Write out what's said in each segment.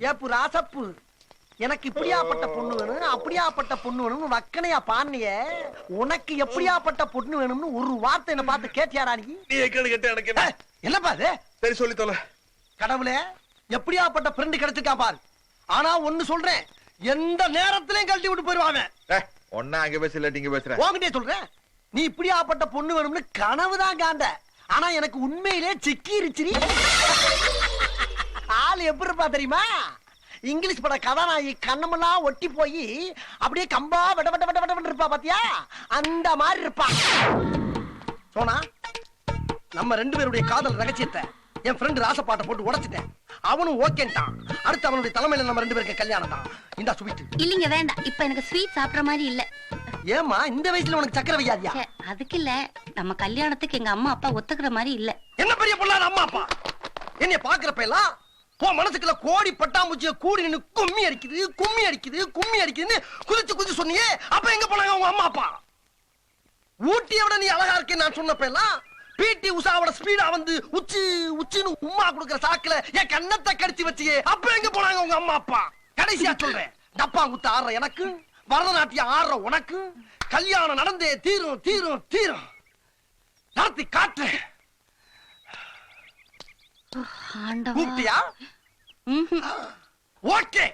Ape Rasappu, எனக்கு இப்படியாப்பட்ட பொண்ணு வேணும் அப்படியாப்பட்ட பொண்ணு வேணும்னு வக்கனையா பாண்டிய. உனக்கு எப்படியாப்பட்ட பொண்ணு வேணும்னு ஒரு வார்த்தை என்ன பார்த்து கேட்டியாரா நீ? எனக்கு என்னப்பா இது? சரி சொல்லி தொலை. கடவுளே, எப்படியாப்பட்ட ஃப்ரெண்ட் கிடைச்சிருக்கா பாரு. ஆனா ஒண்ணு சொல்றேன், எந்த நேரத்திலையும் கழட்டி விட்டு போயிருவாங்க. ஒன்னா அங்க பேச இல்லாட்டி இங்க பேசுறேன். உன்கிட்டே சொல்றேன், நீ இப்படியாப்பட்ட பொண்ணு வேணும்னு கனவுதான் காண்ட. ஆனா எனக்கு உண்மையிலே சிக்கிருச்சு. ஆள் எப்படி இருப்பா தெரியுமா? இங்கிலீஷ் பட கதாநாயகி கண்ணமெல்லாம் ஒட்டி போய் அப்படியே கம்பா விட விட விட விட இருப்பா பாத்தியா? அந்த மாதிரி இருப்பா. சோனா, நம்ம 2 பேருடைய காதல் ரகசியத்தை என் ஃப்ரெண்ட் ராசப்பாட்டை போட்டு உடைச்சிட்டேன். அவனும் ஓகேன்ட்டான். அடுத்து அவனுடைய தலைமையில நம்ம 2 பேருக்கு கல்யாணம் தான். இந்த ஸ்வீட் இல்லீங்க, வேண்டாம். இப்ப எனக்கு ஸ்வீட் சாப்பிடுற மாதிரி இல்ல. ஏமா இந்த வயசுல உனக்கு சக்கரை வையாதியா? அதுக்கு இல்ல, நம்ம கல்யாணத்துக்கு எங்க அம்மா அப்பா ஒத்துக்கிற மாதிரி இல்ல. என்ன பெரிய பொண்ணாத அம்மா அப்பா? என்னைய பாக்குறப்ப எல்லாம் உன் மனசுக்குள்ள கோடி பட்டாம்பூச்சிய கூடி நின்னு கும்மி அடிக்குது கும்மி அடிக்குது கும்மி அடிக்குதுன்னு குதிச்சு குதிச்சு சொன்னியே. அப்ப எங்க போனாங்க உங்க அம்மா அப்பா? ஊட்டியை விட நீ அழகா இருக்கேன்னு நான் சொன்னப்ப எல்லாம் பிடி உஷாவோட ஸ்பீடா வந்து உச்சி உச்சின்னு உம்மா கொடுக்கிற சாக்குல என் கண்ணத்தை கடிச்சு வச்சியே. அப்ப எங்க போனாங்க உங்க அம்மா அப்பா? கடைசியா சொல்றேன், டப்பாங்குத்து ஆடுற எனக்கு, பரதநாட்டியம் ஆடுற உனக்கு கல்யாணம் நடந்தே தீரும் தீரும் தீரும். நடத்தி காட்டுறேன். கூப்பிட்டியா? ஓகே.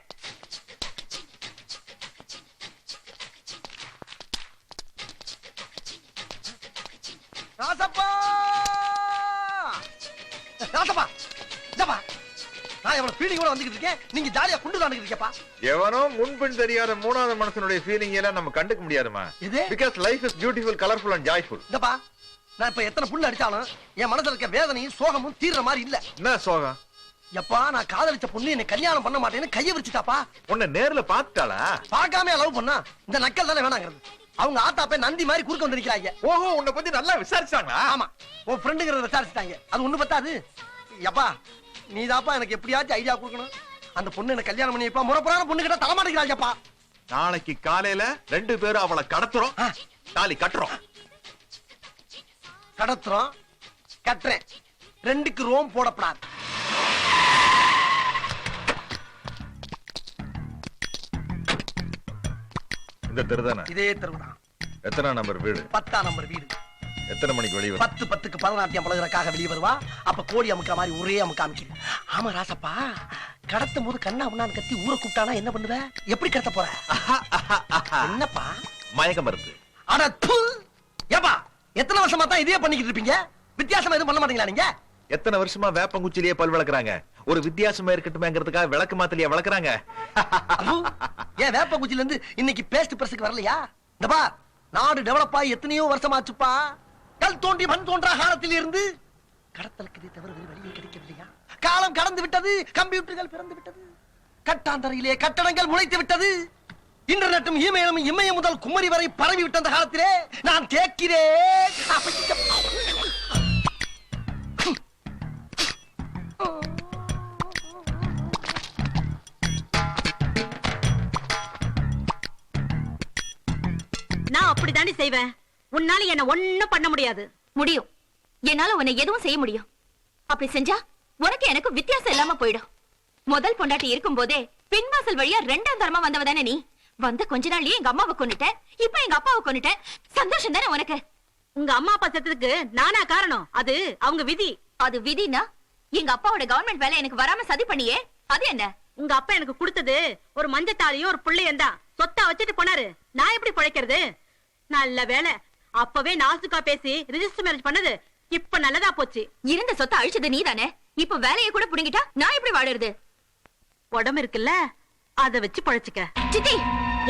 ராசப்பா, ராசப்பா, ஜப்பா, நான் எவ்வளவு ஃபீலிங்கோட வந்துகிட்டு இருக்கேன், நீங்க ஜாலியா குண்டு தாண்டுகிட்டு இருக்கேப்பா. எவனோ முன்பின் தெரியாத மூணாவது மனுஷனுடைய ஃபீலிங் எல்லாம் நம்ம கண்டுக்க முடியாதுமா. இது because life is beautiful, colorful and joyful. ஜப்பா, நான் இப்ப எத்தனை புண்ணு அடிச்சாலும் என் மனசுல இருக்க வேதனையும் சோகமும் தீர்ற மாதிரி இல்ல. என்ன சோகம்? எப்பா, நான் காதலிச்ச பொண்ணு என்ன கல்யாணம் பண்ண மாட்டேன்னு கைய விரிச்சுட்டாப்பா. உன்னை நேர்ல பாத்துட்டாளா? பார்க்காம லவ் பண்ணா இந்த நக்கல் தானே வேணாங்கிறது. அவங்க ஆத்தாப்பே நந்தி மாதிரி குறுக்க வந்து நிக்கிறாங்க. ஓஹோ, உன்னை பத்தி நல்லா விசாரிச்சாங்களா? ஆமா, உன் ஃப்ரெண்டுங்கிறத விசாரிச்சுட்டாங்க. அது ஒண்ணு பத்தாது. எப்பா, நீதாப்பா எனக்கு எப்படியாச்சும் ஐடியா கொடுக்கணும். அந்த பொண்ணு என்ன கல்யாணம் பண்ணி வைப்பா. முறப்புறான பொண்ணு கிட்ட தலைமாட்டிக்கிறாங்கப்பா. நாளைக்கு காலையில 2 பேரும் அவளை கடத்துறோம், தாலி கட்டுறோம். கடத்துறோம், கட்டுறேன். 2க்கு ரோம் போடப்படாது. இந்த தெருதானே? இதே தெருவுதான். எத்தனை நம்பர் வீடு? 10ஆம் நம்பர் வீடு. எத்தனை மணிக்கு வெளியே? 10:10க்கு பரதநாட்டியம் பழகுறதுக்காக வெளியே வருவா. அப்ப கோடி அமுக்கிற மாதிரி ஒரே அமுக்க அமுக்கிது. ஆமா ராசப்பா, கடத்தும் போது கண்ணா முன்னான்னு கத்தி ஊரை கூப்பிட்டானா என்ன பண்ணுவ? எப்படி கடத்த போற? என்னப்பா? மயக்க மருந்து. அட தூ! ஏப்பா, எத்தனை வருஷமா தான் இதே பண்ணிக்கிட்டு இருப்பீங்க? வித்தியாசமா எதுவும் பண்ண மாட்டீங்களா நீங்க? எத்தனை வருஷமா வேப்பங்குச்சிலேயே பல் விளக்குறாங்க. ஒரு வித்தியாசமா இருக்கட்டுமேங்கிறதுக்காக விளக்கு மாத்தலையா விளக்குறாங்க. ஏன் வேப்பங்குச்சில இருந்து இன்னைக்கு பேஸ்ட் பிரஸுக்கு வரலையா? இந்த பா, நாடு டெவலப் ஆகி எத்தனையோ வருஷமாச்சுப்பா. கல் தோண்டி மண் தோன்றா காலத்தில் இருந்து கடத்தலுக்கு தவிர வழியே கிடைக்கவில்லையா? காலம் கடந்து விட்டது, கம்ப்யூட்டர்கள் பிறந்து விட்டது, கட்டாந்தரையிலே கட்டடங்கள் முளைத்து விட்டது, இன்டர்நெட்டும் இமெயிலும் இமய முதல் குமரி வரை பரவி விட்ட அந்த காலத்திலே நான் கேட்கிறேன். நான் அப்படித்தாண்டி செய்வேன். உன்னால என்ன ஒண்ணும் பண்ண முடியாது. முடியும், என்னால உன்னை எதுவும் செய்ய முடியும். அப்படி செஞ்சா உனக்கு எனக்கு வித்தியாசம் இல்லாம போயிடும். முதல் பொண்டாட்டி இருக்கும் போதே பின்வாசல் வழியா 2ஆம் தரமா வந்தவ தானே நீ. வந்த கொஞ்ச நாள்லயே எங்க அம்மாவை கொன்னுட்ட, இப்ப எங்க அப்பாவை கொன்னுட்ட. சந்தோஷம் தானே உனக்கு? உங்க அம்மா அப்பா செத்ததுக்கு நானா காரணம்? அது அவங்க விதி. அது விதினா எங்க அப்பாவோட கவர்மெண்ட் வேலை எனக்கு வராம சதி பண்ணியே, அது என்ன? உங்க அப்பா எனக்கு கொடுத்தது ஒரு மஞ்சத்தாலியும் ஒரு புள்ளையும் தான். சொத்தா வச்சுட்டு போனாரு. நான் எப்படி பிழைக்கிறது? நல்ல வேலை, அப்பவே நாசுக்கா பேசி ரிஜிஸ்டர் மேரேஜ் பண்ணது இப்ப நல்லதா போச்சு. இருந்த சொத்தை அழிச்சது நீ தானே. இப்ப வேலையை கூட புடுங்கிட்டா நான் எப்படி வாழறது? உடம்பு இருக்குல்ல, அத வச்சு பழைச்சுக்க. சித்தி,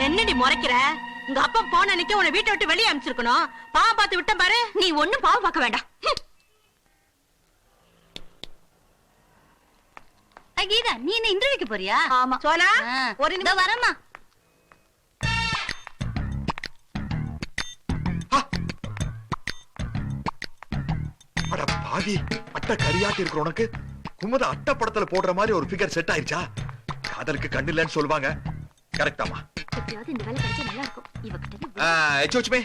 என்னடி முறைக்கிற? உங்க அப்பா போன அன்னைக்கு உன்னை வீட்டை விட்டு வெளியே அனுப்பிச்சிருக்கணும். பாவம் பார்த்து விட்டேன் பாரு. நீ ஒண்ணும் பாவம் பார்க்க வேண்டாம். கீதா, நீ என்ன இன்டர்வியூக்கு போறியா? ஆமா. சோனா, ஒரு நிமிஷம் வரமா. அட பாவி, அட்டை கரியாட்டி இருக்கிற உனக்கு குமுத அட்டை படத்துல போடுற மாதிரி ஒரு ஃபிகர் செட் ஆயிருச்சா? காதலுக்கு கண்ணு இல்லன்னு சொல்லுவாங்க. கரெக்டாமா? எப்படியாவது இந்த வேலை கிடைச்சா நல்லா இருக்கும். இவகிட்ட எச்சோச்சுமே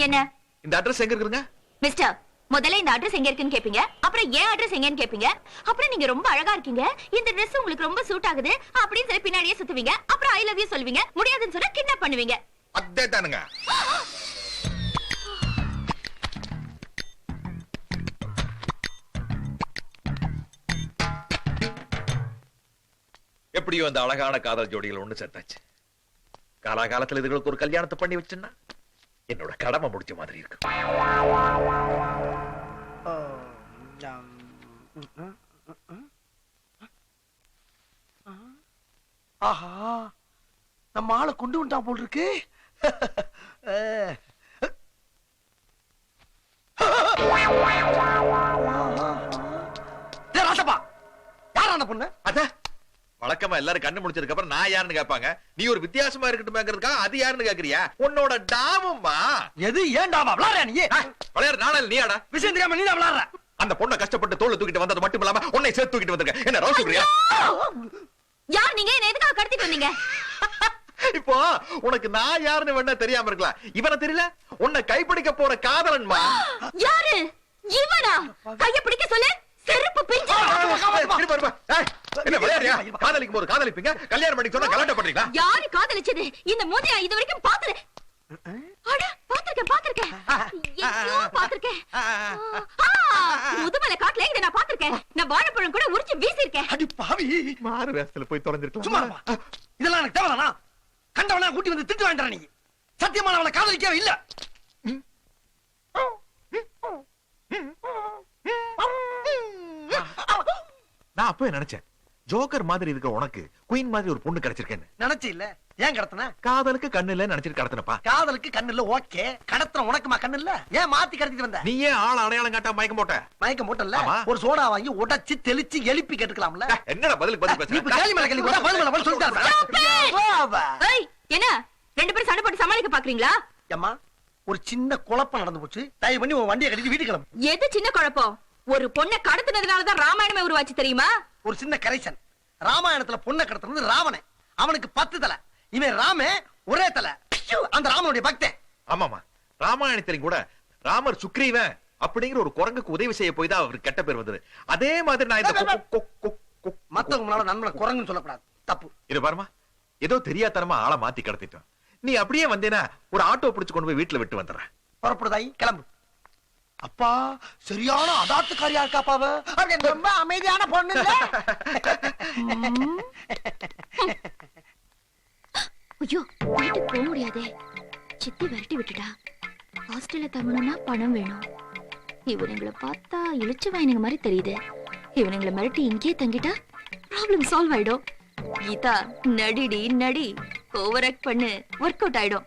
என்ன? இந்த அட்ரஸ் எங்க இருக்குங்க? மிஸ்டர், முதல்ல இந்த அட்ரஸ் எங்க இருக்குன்னு கேப்பீங்க, அப்புறம் ஏன் அட்ரஸ் எங்கன்னு கேப்பீங்க, அப்புறம் நீங்க ரொம்ப அழகா இருக்கீங்க, இந்த Dress உங்களுக்கு ரொம்ப சூட் ஆகுது அப்படின்னு சொல்லி பின்னாடியே சுத்துவீங்க, அப்புறம் ஐ லவ் யூ சொல்வீங்க, முடியாதுன்னு சொன்னா கிட்னாப் பண்ணுவீங்க. அதே தானுங்க. எப்படியோ அந்த அழகான காதல் ஜோடிகள் ஒண்ணு சேர்த்தாச்சு. காலாகாலத்துல இதுகளுக்கு ஒரு கல்யாணத்தை பண்ணி வச்சுன்னா என்னோட கடமை முடிச்ச மாதிரி இருக்கு. ஆஹா, நம்ம ஆளை கொண்டு வந்துட்டான் போல் இருக்கு. டேய் ராசப்பா, யார் அந்த பொண்ணு? அத வழக்கமா எல்லாரும் கண்ணு முடிச்சதுக்கு அப்புறம் நான் யாருன்னு கேட்பாங்க. நீ ஒரு வித்தியாசமா இருக்கட்டுமேங்கிறதுக்காக அது யாருன்னு கேக்குறியா? உன்னோட டாமும்மா. எது ஏன்டாவா விளாடுற நீ? விளையாடு நானல் நீயாடா? விஷயம் தெரியாம நீ தான் விளாடுற. அந்த பொண்ணை கஷ்டப்பட்டு தோல்ல தூக்கிட்டு வந்தது மட்டும் இல்லாம உன்னை சேர்த்து தூக்கிட்டு வந்திருக்க. என்ன ரோஸ் சொல்றியா? யார் நீங்க? என்ன எதுக்காக கடத்திட்டு வந்தீங்க? இப்போ உனக்கு நான் யாருன்னு வேணா தெரியாம இருக்கலாம். இவனை தெரியல? உன்னை கைப்பிடிக்க போற காதலன்மா. யாரு இவனா? கைய பிடிக்க சொல்லு, செருப்பு பிஞ்சு. என்ன விளையாடியா? காதலிக்கும் போது காதலிப்பீங்க, கல்யாணம் பண்ணி சொன்னா கலாட்டா பண்றீங்களா? யாரு காதலிச்சது? இந்த மூஞ்சியா இது வரைக்கும் பாத்துரு. அட பாத்திருக்கேன். ஐயோ பாத்திருக்கேன். முதுமலை காட்டுல இதை நான் பாத்திருக்கேன். நான் வாழைப்பழம் கூட உரிச்சு வீசிருக்கேன். அடி பாவி, மாறு வேஷத்துல போய் தொலைஞ்சிருக்கலாம். சும்மா இருப்பா. இதெல்லாம் எனக்கு தேவைதானா? கண்டவனா கூட்டி வந்து திட்டு வாங்கிட்டா நீ. சத்தியமான அவளை காதலிக்கவே இல்ல. நான் அப்பவே நினைச்சேன், ஜோக்கர் மாதிரி இருக்கிற உனக்கு குயின் மாதிரி ஒரு பொண்ணு கிடைச்சிருக்கேன்னு. நினைச்சு இல்ல, ஏன் கடத்தின? காதலுக்கு கண்ணு இல்ல நினைச்சிட்டு கடத்தினப்பா. காதலுக்கு கண்ணு இல்ல, ஓகே. கடத்துற உனக்குமா கண்ணு இல்ல? ஏன் மாத்தி கடத்திட்டு வந்த? நீ ஏன் ஆள் அடையாளம் காட்டா மயக்கம் போட்ட? மயக்கம் போட்டல, ஆமா. ஒரு சோடா வாங்கி உடைச்சு தெளிச்சு எழுப்பி கேட்டுக்கலாம்ல. என்னடா பதிலுக்கு பதில் நீ இப்ப பேசுற? கேள்வி மேல கேள்வி கூட பதில் மேல பதில் சொல்லிட்டாரு. ஏய், என்ன ரெண்டு பேரும் சண்டை போட்டு சமாளிக்க பாக்குறீங்களா? அம்மா, ஒரு சின்ன குழப்பம் நடந்து போச்சு. தயவு பண்ணி உன் வண்டியை கட்டிட்டு வீட்டுக்கு கிளம்பு. எது சின்ன குழப்பம்? ஒரு பொண்ணை கடத்தினதுனாலதான் ராமாயணமே உருவாச்சு தெரியுமா? ஒரு சின்ன கரெக்ஷன். ராமாயணத்துல பொண்ணை கடத்தினது ராவணன். அவனுக்கு 10 தலை. இவன் ராமே ஒரே தலை. அந்த ராமனுடைய பக்தன். ஆமாமா, ராமாயணத்திலும் கூட ராமர் சுக்ரீவன் அப்படிங்கிற ஒரு குரங்குக்கு உதவி செய்ய போய் தான் அவருக்கு கெட்ட பேர் வந்தது. அதே மாதிரி நான் இந்த மத்தவங்க முன்னால நண்பனை குரங்குன்னு சொல்லக்கூடாது, தப்பு. இது பாருமா, ஏதோ தெரியாதனமா ஆளை மாத்தி கடத்திட்டோம். நீ அப்படியே வந்தேனா ஒரு ஆட்டோ பிடிச்சு கொண்டு போய் வீட்டுல விட்டு வந்துடுறேன். புறப்படுதாய், கிளம்பு. அப்பா சரியான அதாத்துக்காரியா இருக்காப்பாவ. அப்படி ரொம்ப அமைதியான பொண்ணு இல்ல? ஐயோ, வீட்டுக்கு போக முடியாதே. சித்தி விரட்டி விட்டுட்டா. ஹாஸ்டல்ல தங்கணும்னா பணம் வேணும். இவனுங்களை பார்த்தா இழுச்சு வாயினுங்க மாதிரி தெரியுது. இவனுங்களை மிரட்டி இங்கேயே தங்கிட்டா ப்ராப்ளம் சால்வ் ஆயிடும். கீதா, நடிடி நடி, ஓவர் ஆக்ட் பண்ணு, ஒர்க் அவுட் ஆயிடும்.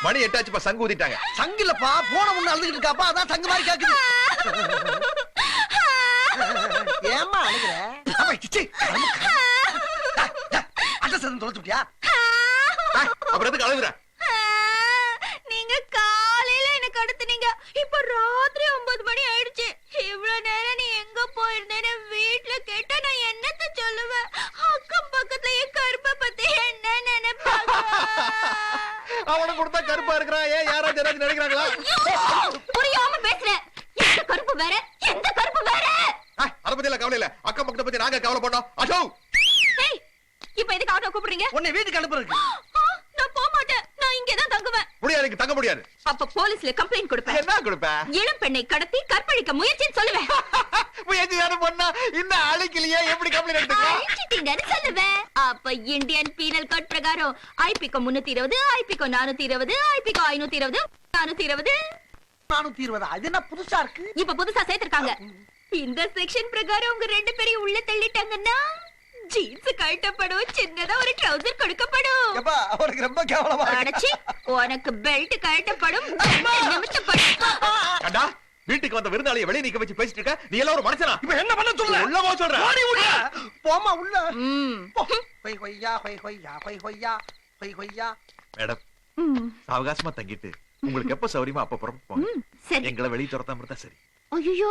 மணி 8 ஆச்சுப்பா, சங்கு ஊதிட்டாங்க. சங்கு இல்லப்பா, போன முன்ன அழுதுகிட்டு இருக்காப்பா, அதான் சங்கு மாதிரி கேக்குது. ஏம்மா அழுகுற? அப்பா, சிச்சி, அட்ரஸ் எதுவும் தொலைச்சுட்டியா? அப்புறம் எதுக்கு அழுகுற? நீங்க காலையில எனக்கு அடுத்துனீங்க, இப்ப ராத்திரி 9 மணி ஆயிடுச்சு. இவ்வளவு நேரம் நீ எங்க போயிருந்தேன்னு வீட்டுல கேட்டா நான் என்னத்த சொல்லுவேன்? அக்கம் பக்கத்துல என் கருப்பை பத்தி என்ன நினைப்பாங்க? அவனை கொடுத்தா கருப்பா இருக்கிறான். ஏன் யாராச்சும் ஏதாச்சும் நினைக்கிறாங்களா? புரியாம பேசுறேன். எந்த கருப்பு வேற, எந்த கருப்பு வேற? அத பத்தி எல்லாம் கவலை இல்ல, அக்கம் பக்கத்தை பத்தி நாங்க கவலை பண்ணோம். அசோ, இப்ப எதுக்கு ஆட்டோ கூப்பிடுறீங்க? உன்னை வீட்டுக்கு அனுப்புறதுக்கு. நான் போக மாட்டேன். நான் இங்கதான் தங்குவேன். முடியாது, இங்க தங்க முடியாது. அப்ப போலீஸ்ல கம்ப்ளைண்ட் கொடுப்பேன். என்ன கொடுப்ப? இளம் பெண்ணை கடத்தி கற்பழிக்க முயற்சின்னு சொல்லுவேன். முயற்சி தானே பண்ணா, இந்த அழிக்கலையே எப்படி கம்ப்ளைண்ட் எடுத்துக்கலாம்? அழிச்சிட்டீங்கன்னு சொல்லுவேன். அப்ப இந்தியன் பீனல் கோட் பிரகாரம் ஐபிகோ 320, ஐபிகோ 420, ஐபிகோ 520, 420. 420. அது என்ன புதுசா இருக்கு? இப்ப புதுசா சேர்த்திருக்காங்க. இந்த செக்ஷன் பிரகாரம் உங்க 2 பேரையும் உள்ள தள்ளிட்டாங்கன்னா ஜீன்ஸ் கழட்டப்படும், சின்னதா ஒரு ட்ரவுசர் கொடுக்கப்படும். எப்பா, அவருக்கு ரொம்ப கேவலமா இருக்கு. அடச்சி, உனக்கு பெல்ட் கழட்டப்படும், நிமித்தப்படும். கண்டா, வீட்டுக்கு வந்த விருந்தாளியை வெளிய நிக்க வச்சு பேசிட்டு இருக்க. நீ எல்லாம் ஒரு மனுஷனா? இப்ப என்ன பண்ண சொல்ற? உள்ள போ சொல்ற. ஓடி உள்ள. போம்மா உள்ள. ம். ஹொய் ஹொய்யா, ஹொய் ஹொய்யா, ஹொய் ஹொய்யா, ஹொய் ஹொய்யா. மேடம், சாவகாசமா தங்கிட்டு உங்களுக்கு எப்ப சௌரியமா அப்ப புறப்பட்டு போங்க. சரி. எங்களை வெளியே துரத்தாம இருந்தா சரி. ஐயோ,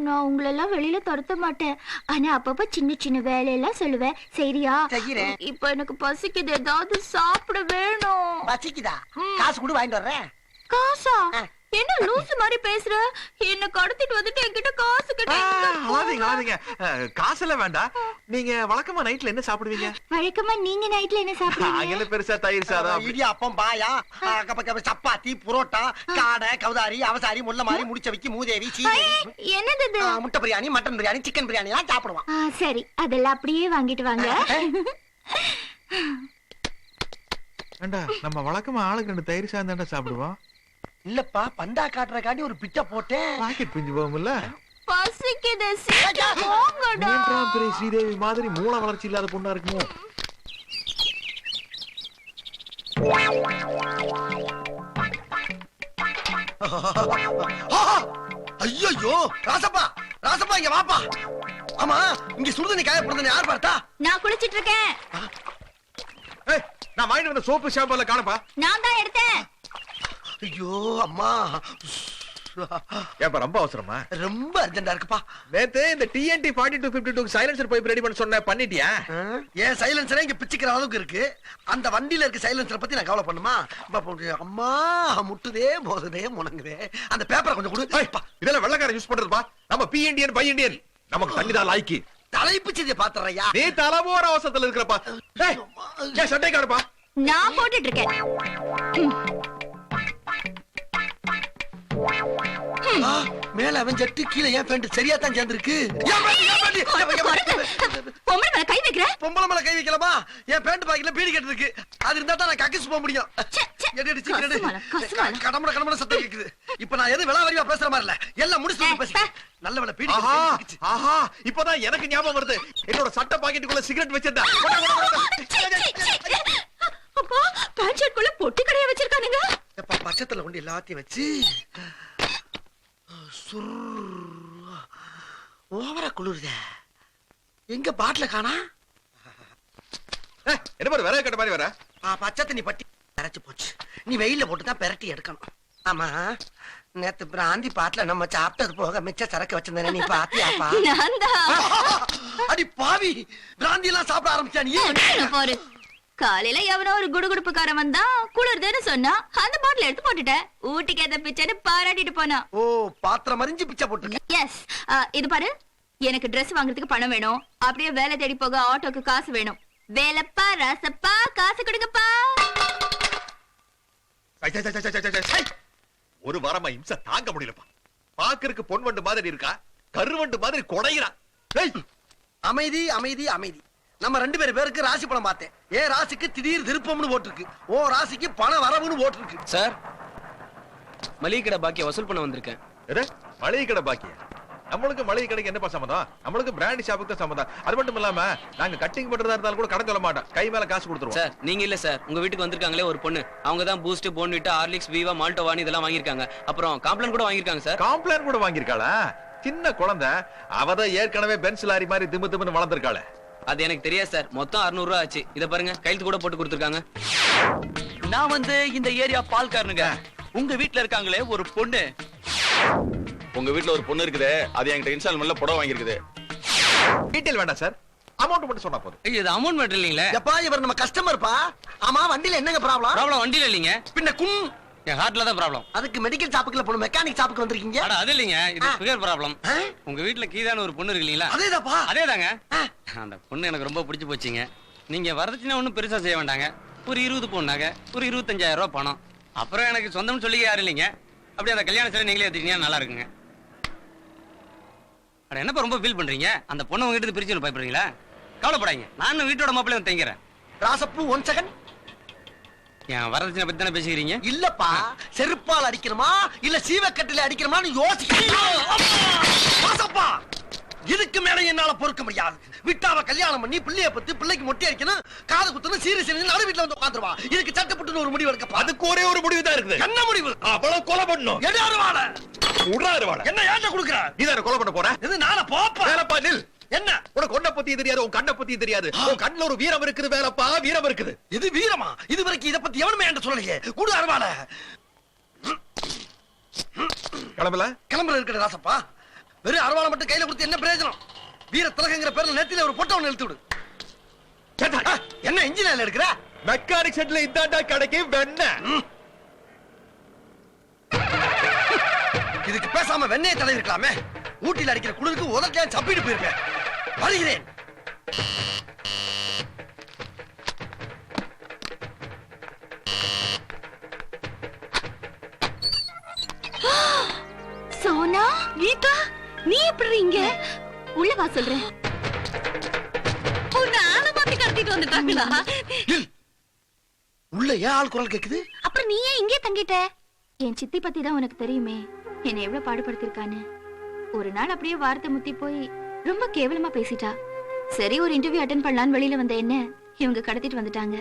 நான் உங்களெல்லாம் வெளியில துரத்த மாட்டேன். ஆனா அப்பப்ப சின்ன சின்ன வேலையெல்லாம் சொல்லுவேன். சரியா? செய்கிறேன். இப்ப எனக்கு பசிக்குது, ஏதாவது சாப்பிட வேணும். பசிக்குதா? காசு கூட வாங்கிட்டு வர்றேன். காசா? என்ன லூசு மாதிரி பேசுற? என்ன கடத்திட்டு வந்துட்டு என்கிட்ட காசு அழாதீங்க. காசெல்லாம் வேண்டாம். நீங்க வழக்கமா நைட்ல என்ன சாப்பிடுவீங்க? வழக்கமா நீங்க நைட்ல என்ன சாப்பிடுவீங்க? அங்கல பெருசா தயிர் சாதம், இடியாப்பம், பாயா, சப்பாத்தி, புரோட்டா, காடை, கவுதாரி, அவசாரி, முள்ள மாதிரி முடிச்ச வைக்கி, மூதேவி, என்னது இது? முட்டை பிரியாணி, மட்டன் பிரியாணி, சிக்கன் பிரியாணி எல்லாம் சாப்பிடுவான். சரி, அதெல்லாம் அப்படியே வாங்கிட்டு வாங்க. ஏண்டா நம்ம வழக்கமா ஆளுக்கு 2 தயிர் சாதம் தான்டா சாப்பிடுவோம். இல்லப்பா, பந்தா காட்டுறக்காண்டி ஒரு பிச்சை போட்டேன். பாக்கெட் பிஞ்சு போகும்ல. பசிக்குது, சீக்கிரம் போங்கடா. மூன்றாம் பிறை ஸ்ரீதேவி மாதிரி மூளை வளர்ச்சி இல்லாத பொண்ணா இருக்குமோ? ஐயோ, ராசப்பா, ராசப்பா இங்க வாப்பா. ஆமா, இங்க சுடுதண்ணி காய போடுறது யார் பார்த்தா? நான் குளிச்சிட்டு இருக்கேன். ஏய், நான் வாங்கிட்டு வந்த சோப்பு ஷாம்புல காணப்பா. நான் தான் எடுத்தேன். ஐயோ அம்மா, ஏப்பா ரொம்ப அவசரமா? ரொம்ப அர்ஜென்டா இருக்குப்பா. நேத்து இந்த TNT 4252 சைலன்சர் பைப் ரெடி பண்ண சொன்ன பண்ணிட்டியா? ஏன் சைலன்சரே இங்க பிச்சுக்கிற அளவுக்கு இருக்கு. அந்த வண்டியில இருக்க சைலன்சரை பத்தி நான் கவலை பண்ணுமா? அம்மா முட்டுதே, போதுதே, முணங்குதே. அந்த பேப்பரை கொஞ்சம் கொடு. இதெல்லாம் வெள்ளக்காரன் யூஸ் பண்றதுப்பா. நம்ம PNDN பை இண்டியன். நமக்கு தண்ணி தான் லாய்க்கு. தலைப்பு செய்தியை பாத்துறையா? நீ தலபோற அவசரத்துல இருக்கிறப்பா. ஏய் சட்டை காடுப்பா. நான் போட்டுட்டு இருக்கேன். மேல அவன் ஜட்டு, கீழே ஏன் பேண்ட் சரியா தான் சேர்ந்திருக்கு. பொம்பளை மேல கை வைக்கிற? பொம்பளை மேல கை வைக்கலாமா? என் பேண்ட் பாக்கெட்ல பீடி கட்டு இருக்கு. அது இருந்தா தான் நான் கக்கிஸ் போக முடியும். கடமட கடமட சத்தம் கேக்குது. இப்ப நான் எது விளாவரியா பேசுற மாதிரி இல்ல, எல்லாம் முடிச்சு பேச. நல்ல வேளை பீடி கட்டு. ஆஹா, இப்பதான் எனக்கு ஞாபகம் வருது. என்னோட சட்டை பாக்கெட்டுக்குள்ள சிகரெட் வச்சிருந்தா. அப்பா, பேண்ட் ஷர்ட்குள்ள பொட்டி கடைய வச்சிருக்கானுங்க. எப்ப பச்சத்துல கொண்டு எல்லாத்தையும் வச்சு ஓவரா குளிருதே. எங்க பாட்டில காணா? என்ன மாதிரி வர கட்ட மாதிரி வர? பச்சை தண்ணி பட்டி அரைச்சு போச்சு. நீ வெயில போட்டு தான் பெரட்டி எடுக்கணும். ஆமா, நேத்து பிராந்தி பாட்டில நம்ம சாப்பிட்டது போக மிச்ச சரக்கு வச்சிருந்தேன். நீ பாத்தியாப்பா? அடி பாவி, பிராந்தி எல்லாம் சாப்பிட ஆரம்பிச்சா நீ? பாரு, காலையில எவனோ ஒரு குடுகுடுப்புக்காரன் வந்தா குளிர்துன்னு சொன்னா அந்த பாட்டில் எடுத்து போட்டுட்டேன். ஊட்டிக்கு ஏத்த பிச்சைன்னு பாராட்டிட்டு போனா. ஓ, பாத்திரம் மறிஞ்சு பிச்சை போட்டு. எஸ், இது பாரு, எனக்கு Dress வாங்குறதுக்கு பணம் வேணும். அப்படியே வேலை தேடி போக ஆட்டோக்கு காசு வேணும். வேலைப்பா, ராசப்பா, காசு கொடுங்கப்பா. ஒரு வாரமா இம்சை தாங்க முடியலப்பா. பாக்குறதுக்கு பொன் வண்டு மாதிரி இருக்கா, கருவண்டு மாதிரி கொடைகிறா. அமைதி அமைதி அமைதி. நம்ம 2 பேருக்கு ராசி படம் பார்த்தேன். ஏ ராசிக்கு திடீர் திருப்பம்னு போட்டிருக்கு. ஓ ராசிக்கு பண வரவுன்னு போட்டிருக்கு. சார், மளிகை கடை பாக்கிய வசூல் பண்ண வந்திருக்கேன். மளிகை கடை பாக்கிய? நம்மளுக்கு மளிகை கடைக்கு என்னப்பா சம்பந்தம்? நம்மளுக்கு பிராண்ட் ஷாப்புக்கு தான் சம்பந்தம். அது மட்டும் இல்லாம நாங்க கட்டிங் பண்றதா இருந்தாலும் கூட கடன் சொல்ல மாட்டோம். கை மேல காசு கொடுத்துருவோம். சார், நீங்க இல்ல சார், உங்க வீட்டுக்கு வந்திருக்காங்களே ஒரு பொண்ணு. அவங்க தான் பூஸ்ட், போன்விட்டா, ஹார்லிக்ஸ், வீவா, மால்டோவானி இதெல்லாம் வாங்கிருக்காங்க. அப்புறம் காம்ப்ளான் கூட வாங்கிருக்காங்க சார். காம்ப்ளான் கூட வாங்கிருக்காளா? சின்ன குழந்தை அவதான் ஏற்கனவே பென்ஸ் லாரி மாதிரி திமு திமுன்னு வளர்ந்துருக்காளே. அது எனக்கு தெரியாது சார். மொத்தம் 600 ரூபாய் ஆச்சு. இத பாருங்க, கையெழுத்து கூட போட்டு கொடுத்துருக்காங்க. நான் வந்து இந்த ஏரியா பால்காரனுங்க. உங்க வீட்ல இருக்காங்களே ஒரு பொண்ணு. உங்க வீட்ல ஒரு பொண்ணு இருக்குது. அது என்கிட்ட இன்ஸ்டால்மென்ட்ல புடவை வாங்கிருக்குது. டீடைல் வேண்டாம் சார், அமௌண்ட் மட்டும் சொன்னா போதும். இது அமௌண்ட் மட்டும் இல்லீங்களே. எப்பா, இவர் நம்ம கஸ்டமர்ப்பா. ஆமா, வண்டியில என்னங்க ப்ராப்ளம்? ப்ராப்ளம் வண்டியில இல்லீங்க, பின்ன குன் என் ஹார்ட்ல தான் ப்ராப்ளம். அதுக்கு மெடிக்கல் ஷாப்புக்குள்ள போணும், மெக்கானிக் ஷாப்புக்கு வந்திருக்கீங்க. அட அது இல்லீங்க, இது சுகர் ப்ராப்ளம். உங்க வீட்ல கீதான ஒரு பொண்ணு இருக்கு இல்லீங்களா? அதேதாப்பா. அதேதாங்க. அந்த பொண்ணு எனக்கு ரொம்ப பிடிச்சு போச்சுங்க. நீங்க வரதுச்சுன்னா ஒன்றும் பெருசா செய்ய வேண்டாங்க. ஒரு 20 பொண்ணாக ஒரு 25,000 ரூபாய் பணம். அப்புறம் எனக்கு சொந்தம்னு சொல்லி யாரும் இல்லைங்க. அப்படியே அந்த கல்யாண செலவு நீங்களே எடுத்துக்கிட்டீங்கன்னா நல்லா இருக்குங்க. அட என்னப்பா ரொம்ப ஃபீல் பண்றீங்க? அந்த பொண்ணு உங்ககிட்ட பிரிச்சு பயப்படுறீங்களா? கவலைப்படாங்க, நானும் வீட்டோட மாப்பிள்ளை தங்கிறேன். ராசப்பு 1 செகண்ட். என் வரதட்சணை பத்தி தானே பேசிக்கிறீங்க? இல்லப்பா, செருப்பால் அடிக்கணுமா இல்ல சீவக்கட்டில அடிக்கணுமான்னு யோசிக்கப்பா. இதுக்கு மேல என்னால பொறுக்க முடியாது. விட்டாவ கல்யாணம் பண்ணி பிள்ளைய பத்தி பிள்ளைக்கு மொட்டை அடிக்கணும், காது குத்தணும், சீரியஸ் நடு வீட்டுல வந்து உட்காந்துருவா. இதுக்கு சட்டப்பட்டு ஒரு முடிவு எடுக்கப்பா. அதுக்கு ஒரே ஒரு முடிவு தான் இருக்குது. என்ன முடிவு? அவளை கொலை பண்ணணும். என்ன ஏன்ட குடுக்குற? நீ தான கொலை பண்ண போற? இது நாள போப்பா. வேலைப்பா நில். என்ன உனக்கு ஒன்ன பத்தி தெரியாது, உன் கண்ணை பத்தி தெரியாது. உன் கண்ணுல ஒரு வீரம் இருக்குது. வேலைப்பா, வீரம் இருக்குது. இது வீரமா? இது வரைக்கும் இத பத்தி எவனுமே என்கிட்ட சொல்லலையே. குடு அருவாளை. கிளம்பல கிளம்புற இருக்கிற ராசப்பா வெறும் அரவாளை மட்டும் கையில கொடுத்து என்ன பிரயோஜனம்? வீர திலகங்கிற பேர்ல நெத்தில ஒரு பொட்டை ஒண்ணு இழுத்து விடு. என்ன இன்ஜினியர்ல எடுக்கிற? மெக்கானிக் செட்ல இந்தாண்டா கடைக்கு வெண்ண. இதுக்கு பேசாம வெண்ணெய் தடவி இருக்கலாமே. ஊட்டில அடிக்கிற குளிருக்கு உதட்டியா சப்பிட்டு போயிருப்பேன். வருகிறேன். சோனா, கீதா, நீ எப்படி இங்க? உள்ள வா சொல்றேன். உன்னை ஆலமாத்தி கடத்திட்டு வந்துட்டாங்களா? உள்ள ஏன் ஆள் குரல் கேக்குது? அப்புறம் நீ ஏன் இங்கே தங்கிட்ட? என் சித்தி பத்தி தான் உனக்கு தெரியுமே, என்னை எவ்வளவு பாடுபடுத்திருக்கான்னு. ஒரு நாள் அப்படியே வார்த்தை முத்தி போய் ரொம்ப கேவலமா பேசிட்டா. சரி, ஒரு இன்டர்வியூ அட்டென்ட் பண்ணலான்னு வெளியில வந்த என்ன இவங்க கடத்திட்டு வந்துட்டாங்க.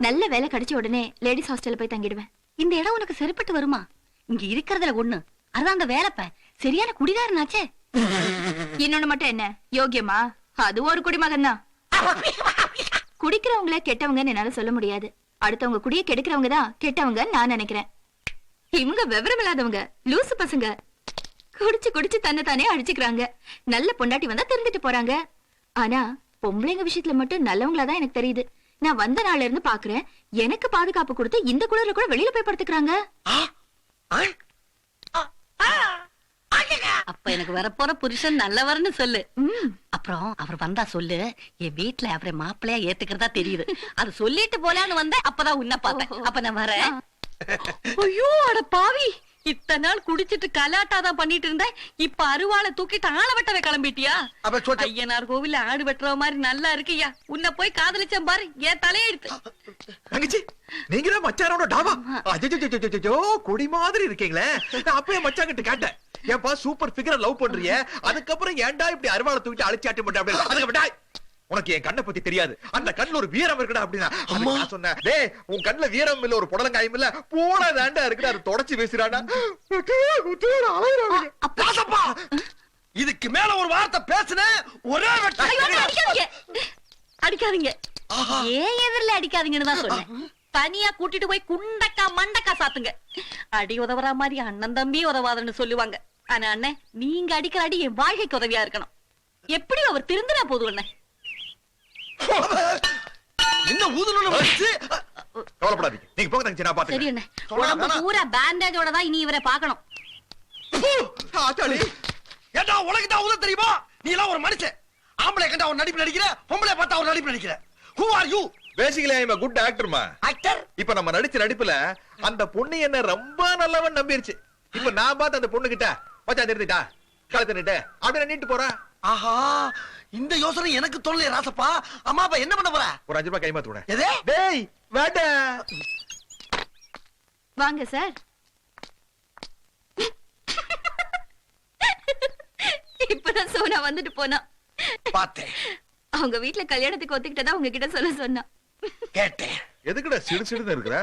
நல்ல வேலை கிடைச்ச உடனே லேடிஸ் ஹாஸ்டல்ல போய் தங்கிடுவேன். இந்த இடம் உனக்கு சரிப்பட்டு வருமா? இங்க இருக்கிறதுல ஒண்ணு, அதான் அந்த வேலைப்ப சரியான குடிகாரனாச்சே. இன்னொன்னு மட்டும் என்ன யோகியமா? அது ஒரு குடிமகன் தான். குடிக்கிறவங்கள கெட்டவங்கன்னு என்னால சொல்ல முடியாது. அடுத்தவங்க குடிய கெடுக்கிறவங்க தான் கெட்டவங்க நான் நினைக்கிறேன். இவங்க விவரம் இல்லாதவங்க, லூசு பசங்க. குடிச்சு குடிச்சு தன்னை தானே அடிச்சுக்கிறாங்க. நல்ல பொண்டாட்டி வந்தா திருந்துட்டு போறாங்க. ஆனா பொம்பளைங்க விஷயத்துல மட்டும் நல்லவங்களா தான் எனக்கு தெரியுது. நான் வந்த நாள்ல இருந்து பாக்குறேன், எனக்கு பாதுகாப்பு கொடுத்து இந்த குளிர்ல கூட வெளியில போய் படுத்துக்கிறாங்க. அப்ப எனக்கு வரப்போற புருஷன் நல்லவர்னு சொல்லு. அப்புறம் அவர் வந்தா சொல்லு, என் வீட்டுல அவரை மாப்பிள்ளையா ஏத்துக்கிறதா தெரியுது. அது சொல்லிட்டு போலான்னு வந்த, அப்பதான் உன்ன பார்த்தேன். அப்ப நான் வரேன். ஐயோ அட பாவி, இத்தனை நாள் குடிச்சிட்டு கலாட்டாதான் பண்ணிட்டு இருந்தேன். இப்ப அருவாளை தூக்கிட்டு ஆள வெட்டவே கிளம்பிட்டியா? ஐயனார் கோவில்ல ஆடு வெட்டுற மாதிரி நல்லா இருக்கியா? உன்னை போய் காதலிச்சேன் பாரு, என் தலையெடுத்து. தங்கச்சி, நீங்க தான் மச்சானோட டாபா. அஜோ, கொடி மாதிரி இருக்கீங்களே. நான் அப்பவே மச்சான் கிட்ட கேட்டேன், ஏன்பா சூப்பர் ஃபிகரை லவ் பண்றிய, அதுக்கப்புறம் ஏன்டா இப்படி அருவாளை தூக்கிட்டு அழிச்சாட்டி மட்டும் அப்படி? அதுக்கு விட்டா உனக்கு என் கண்ணை பத்தி தெரியாது, அந்த கண்ணுல ஒரு வீரம் இருக்குடா அப்படின்னா. நான் சொன்னேன், டேய் உன் கண்ணுல வீரம் இல்ல, ஒரு புடலங்காயும் இல்ல, போனதாண்டா இருக்குடா. அது தொடச்சு பேசுறாடா. இதுக்கு மேல ஒரு வார்த்தை பேசுன ஒரே அடிக்காதீங்க. ஏன் எதிரில அடிக்காதீங்கன்னு தான் சொன்னேன். தனியா கூட்டிட்டு போய் குண்டக்கா மண்டக்கா சாத்துங்க. அடி உதவுற மாதிரி அண்ணன் தம்பி உதவாதன்னு சொல்லுவாங்க. ஆனா அண்ணன், நீங்க அடிக்கிற அடி என் வாழ்க்கைக்கு உதவியா இருக்கணும். எப்படி அவர் திருந்தினா போதும் அண்ணன். என்ன ஊதுன்னு கவலைப்படாதீங்க, நீங்க போங்க தங்கச்சி, நான் சரி பாத்துக்கிறேன். அண்ணன், உடம்பு பூரா பேண்டேஜோட தான் இனி இவரை பார்க்கணும். ஏண்டா உனக்கு தான் ஊத தெரியுமா? நீ எல்லாம் ஒரு மனுஷன். ஆம்பளை கண்டா ஒரு நடிப்பு நடிக்கிற, பொம்பளை பார்த்தா ஒரு நடிப்பு நடிக்கிற. Who are you? Basically I am a good actor மா. ஆக்டர்? இப்ப நம்ம நடிச்ச நடிப்புல அந்த பொண்ணு என்ன ரொம்ப நல்லவன் நம்பிருச்சு. இப்ப நான் பார்த்து அந்த பொண்ணு கிட்ட மச்சான் தெரிஞ்சிட்டா கழுத்து நிட்டு அப்படியே நீட்டு போறா. ஆஹா, இந்த யோசனை எனக்கு தோணலையே ராசப்பா. அம்மா அப்பா என்ன பண்ண போற? ஒரு 5 ரூபாய் கைமாத்து விட. எதே? டேய் வேண்டா. வாங்க சார். இப்பதான் சோனா வந்துட்டு போனா. பார்த்தேன். அவங்க வீட்டுல கல்யாணத்துக்கு ஒத்துக்கிட்டதா உங்ககிட்ட சொல்ல சொன்னா. கேட்டேன். எதுக்குடா சிடு சிடுன்னு இருக்கிற?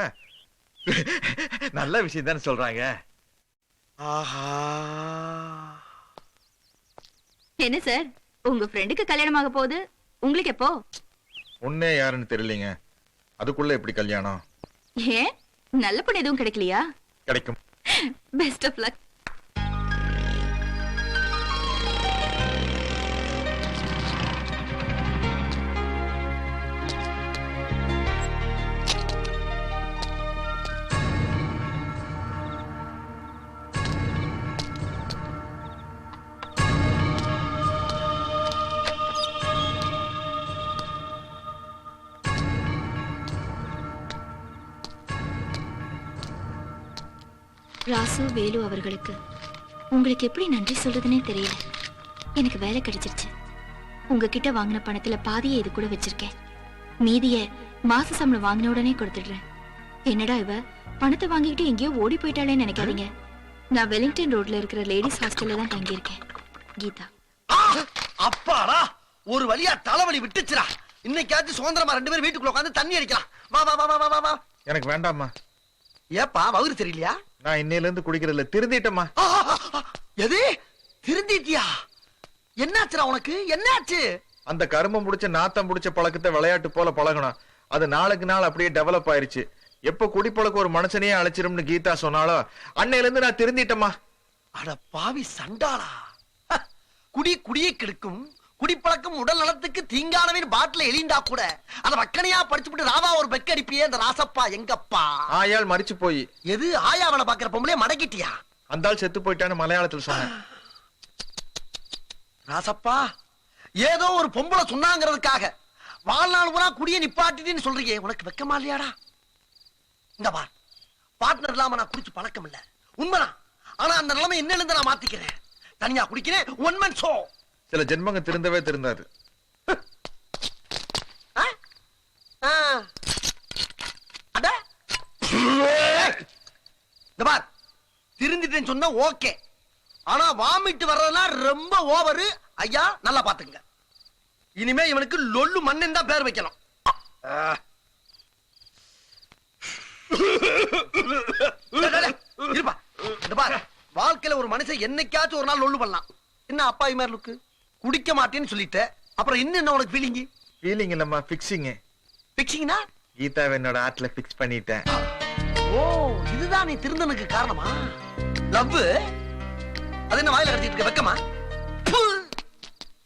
நல்ல விஷயம் தானே சொல்றாங்க. ஆஹா, என்ன சார், உங்க ஃப்ரெண்டுக்கு கல்யாணமாக போகுது, உங்களுக்கு எப்போ? உன்னே யாருன்னு தெரியலீங்க, அதுக்குள்ள எப்படி கல்யாணம்? ஏன் நல்ல பொண்ணு எதுவும் கிடைக்கலையா? கிடைக்கும். Best of luck. Rasu Velu அவர்களுக்கு உங்களுக்கு எப்படி நன்றி சொல்றதுன்னே தெரியல. எனக்கு வேலை கிடைச்சிருச்சு. உங்ககிட்ட வாங்கின பணத்துல பாதியை இது கூட வச்சிருக்கேன். மீதிய மாச சம்பளம் வாங்கின உடனே கொடுத்துடுறேன். என்னடா இவ பணத்தை வாங்கிக்கிட்டு எங்கேயோ ஓடி போயிட்டாளேன்னு நினைக்காதீங்க. நான் வெலிங்டன் ரோட்ல இருக்கிற லேடிஸ் ஹாஸ்டல்ல தான் தங்கி இருக்கேன். கீதா. அப்பாடா, ஒரு வழியா தலைவலி விட்டுச்சுடா. இன்னைக்காச்சும் சுதந்திரமா 2 பேரும் வீட்டுக்குள்ள உட்கார்ந்து தண்ணி அடிக்கலாம். வா வா வா வா வா. எனக்கு வேண்டாம்மா. ஏப்பா வயிறு தெரியலையா? நான் இன்னையில இருந்து குடிக்கிறதுல திருந்திட்டேம்மா. எது திருந்திட்டியா? என்னாச்சுடா உனக்கு? என்னாச்சு? அந்த கருமம் முடிச்ச நாத்தம் முடிச்ச பழக்கத்தை விளையாட்டு போல பழகணும். அது நாளுக்கு நாள் அப்படியே டெவலப் ஆயிருச்சு. எப்ப குடிப்பழக்கம் ஒரு மனுஷனையே அழைச்சிரும்னு கீதா சொன்னாலோ அன்னையில இருந்து நான் திருந்திட்டேம்மா. அட பாவி சண்டாளா, ஹ, குடியை கெடுக்கும், குடிப்பழக்கம் உடல் நலத்துக்கு தீங்கானவே பாட்டில எலிண்டா கூட அத வக்கனையா படிச்சுட்டு ராவா ஒரு பெக்க அடிப்பியே அந்த ராசப்பா எங்கப்பா. ஆயாள் மரிச்சு போய் எது ஆயாவளை பாக்குற பொம்பளே மடக்கிட்டியா? அந்த ஆள் செத்து போயிட்டான்னு மலையாளத்துல சொன்னேன். ராசப்பா, ஏதோ ஒரு பொம்பளை சொன்னாங்கிறதுக்காக வாழ்நாள் பூரா குடிய நிப்பாட்டின்னு சொல்றீங்க, உனக்கு வெக்கமா இல்லையாடா? இந்த பார், பார்ட்னர் இல்லாம நான் குடிச்சு பழக்கம் இல்ல, உண்மைதான். ஆனா அந்த நிலைமை என்னன்னு நான் மாத்திக்கிறேன். தனியா குடிக்கிறேன், ஒன் மன் ஷோ. சில ஜென்மங்க திருந்தவே திருந்தாது. அட இந்த பார், திருந்திட்டேன்னு சொன்னா ஓகே, ஆனா வாமிட்டு வர்றதெல்லாம் ரொம்ப ஓவரு. ஐயா நல்லா பாத்துங்க, இனிமே இவனுக்கு லொல்லு மண்ணன் தான் பேர் வைக்கணும். இருப்பா, இந்த பார், வாழ்க்கையில ஒரு மனுஷன் என்னைக்காச்சும் ஒரு நாள் லொல்லு பண்ணலாம். என்ன அப்பாவி மாதிரி லுக்கு, குடிக்க மாட்டேன்னு சொல்லிட்ட, அப்புறம் இன்னும் என்ன உனக்கு ஃபீலிங்? ஃபீலிங் இல்லம்மா, பிக்சிங். பிக்சிங்னா கீதாவை என்னோட ஆட்ல பிக்ஸ் பண்ணிட்டேன். ஓ, இதுதான் நீ திருந்தனுக்கு காரணமா? லவ் அது என்ன வாயில கடிச்சிட்டு இருக்க, வெக்கமா? ப்பு!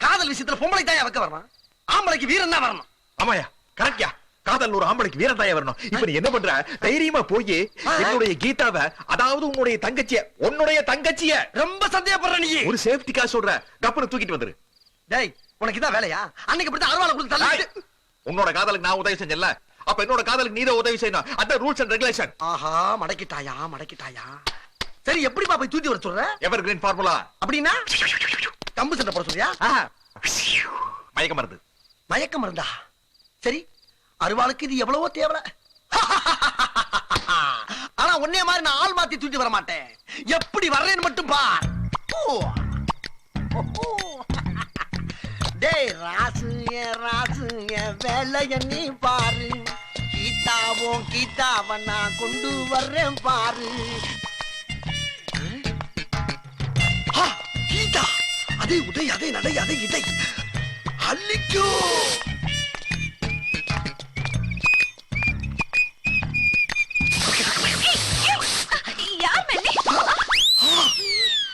காதல் விஷயத்துல பொம்பளை தாயா வெக்க வரணும், ஆம்பளைக்கு வீரன் தான் வரணும். ஆமாயா, கரெக்ட்யா. காதல் ஒரு ஆம்பளைக்கு வீரத்தாய வரணும். இப்ப நீ என்ன பண்ற? தைரியமா போய் என்னுடைய கீதாவை, அதாவது உன்னுடைய தங்கச்சிய ரொம்ப சந்தேகப்படுற நீ. ஒரு சேஃப்டிக்கா சொல்ற, கப்பனை தூக்கிட்டு வந்துரு. டேய், உனக்கு இதான் வேலையா? அன்னைக்கு இப்படி அருவாளை கொடுத்து தள்ளிட்டு. உன்னோட காதலுக்கு நான் உதவி செஞ்சல, அப்ப என்னோட காதலுக்கு நீதான் உதவி செய்யணும். அதான் ரூல்ஸ் அண்ட் ரெகுலேஷன். ஆஹா, மடக்கிட்டாயா. சரி, எப்படிப்பா போய் தூக்கி வர சொல்ற? எவர் கிரீன் ஃபார்முலா அப்படின்னா கம்பு சண்டை போட சொல்றியா? மயக்க மருந்து. மயக்கம் இருந்தா சரி, அருவாளுக்கு இது எவ்வளவோ தேவல. ஆனா உன்னைய மாதிரி நான் ஆள் மாத்தி தூக்கி வர மாட்டேன். எப்படி வர்றேன்னு மட்டும் பார். டேய் ராசு, என் வேலைய நீ பாரு. கீதாவை நான் கொண்டு வர்றேன் பாரு. கீதா, அதே உடை, அதே நடை, அதே இடை. அள்ளிக்கோ.